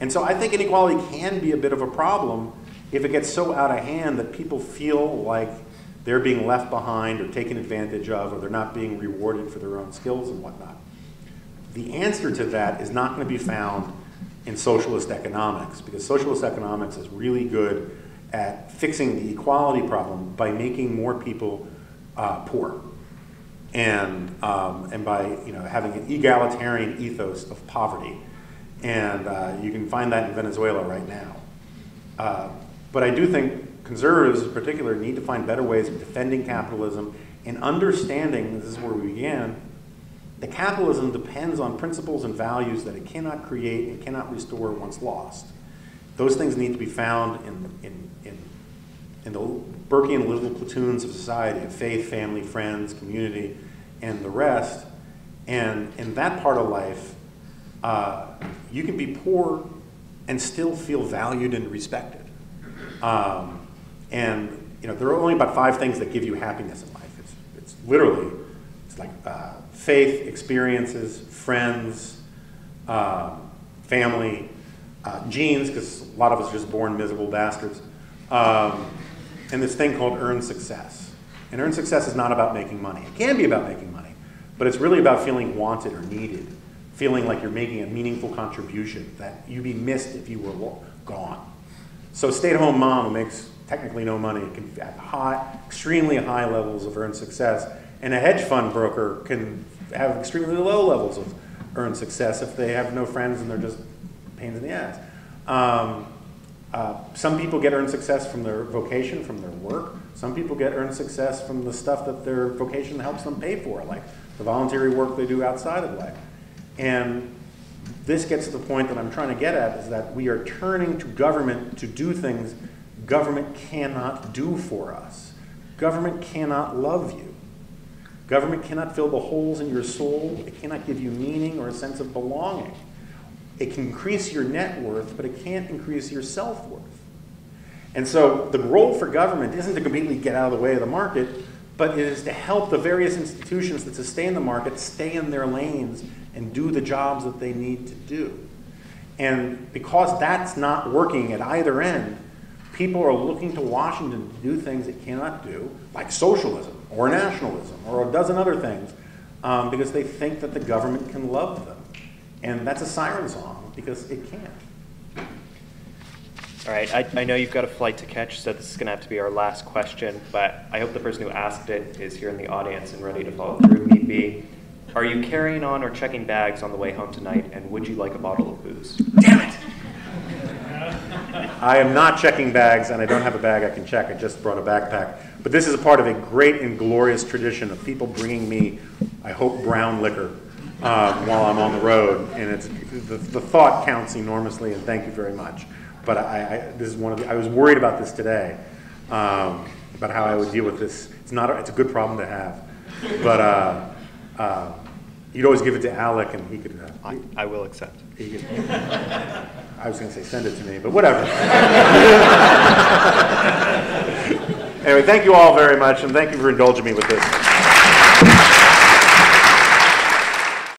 And so I think inequality can be a bit of a problem if it gets so out of hand that people feel like they're being left behind or taken advantage of, or they're not being rewarded for their own skills and whatnot. The answer to that is not going to be found in socialist economics, because socialist economics is really good at fixing the equality problem by making more people poor, and by, you know, having an egalitarian ethos of poverty, and you can find that in Venezuela right now. But I do think conservatives in particular need to find better ways of defending capitalism and understanding, this is where we began, that capitalism depends on principles and values that it cannot create and cannot restore once lost. Those things need to be found in the Burkean little platoons of society, of faith, family, friends, community, and the rest. And in that part of life, you can be poor and still feel valued and respected. And you know, there are only about 5 things that give you happiness in life. It's literally, it's like faith, experiences, friends, family, genes, because a lot of us are just born miserable bastards, and this thing called earned success. And earned success is not about making money. It can be about making money, but it's really about feeling wanted or needed, feeling like you're making a meaningful contribution, that you'd be missed if you were gone. So stay-at-home mom who makes technically no money can have extremely high levels of earned success, and a hedge fund broker can have extremely low levels of earned success if they have no friends and they're just pains in the ass. Some people get earned success from their vocation, from their work. Some people get earned success from the stuff that their vocation helps them pay for, like the voluntary work they do outside of life. And this gets to the point that I'm trying to get at, is that we are turning to government to do things government cannot do for us. Government cannot love you. Government cannot fill the holes in your soul. It cannot give you meaning or a sense of belonging. It can increase your net worth, but it can't increase your self-worth. And so the role for government isn't to completely get out of the way of the market, but it is to help the various institutions that sustain the market stay in their lanes and do the jobs that they need to do. And because that's not working at either end, people are looking to Washington to do things it cannot do, like socialism or nationalism or a dozen other things, because they think that the government can love them. And that's a siren song, because it can't. All right, I know you've got a flight to catch, so this is going to have to be our last question, but I hope the person who asked it is here in the audience and ready to follow through. Need be. Are you carrying on or checking bags on the way home tonight, and would you like a bottle of booze? Damn it! I am not checking bags, and I don't have a bag I can check. I just brought a backpack. But this is a part of a great and glorious tradition of people bringing me, I hope, brown liquor while I'm on the road. And it's the thought counts enormously, and thank you very much. But this is one of the, I was worried about this today, about how I would deal with this. It's a good problem to have. But you'd always give it to Alec, and he could. I will accept. He could, I was going to say send it to me, but whatever. Anyway, thank you all very much, and thank you for indulging me with this.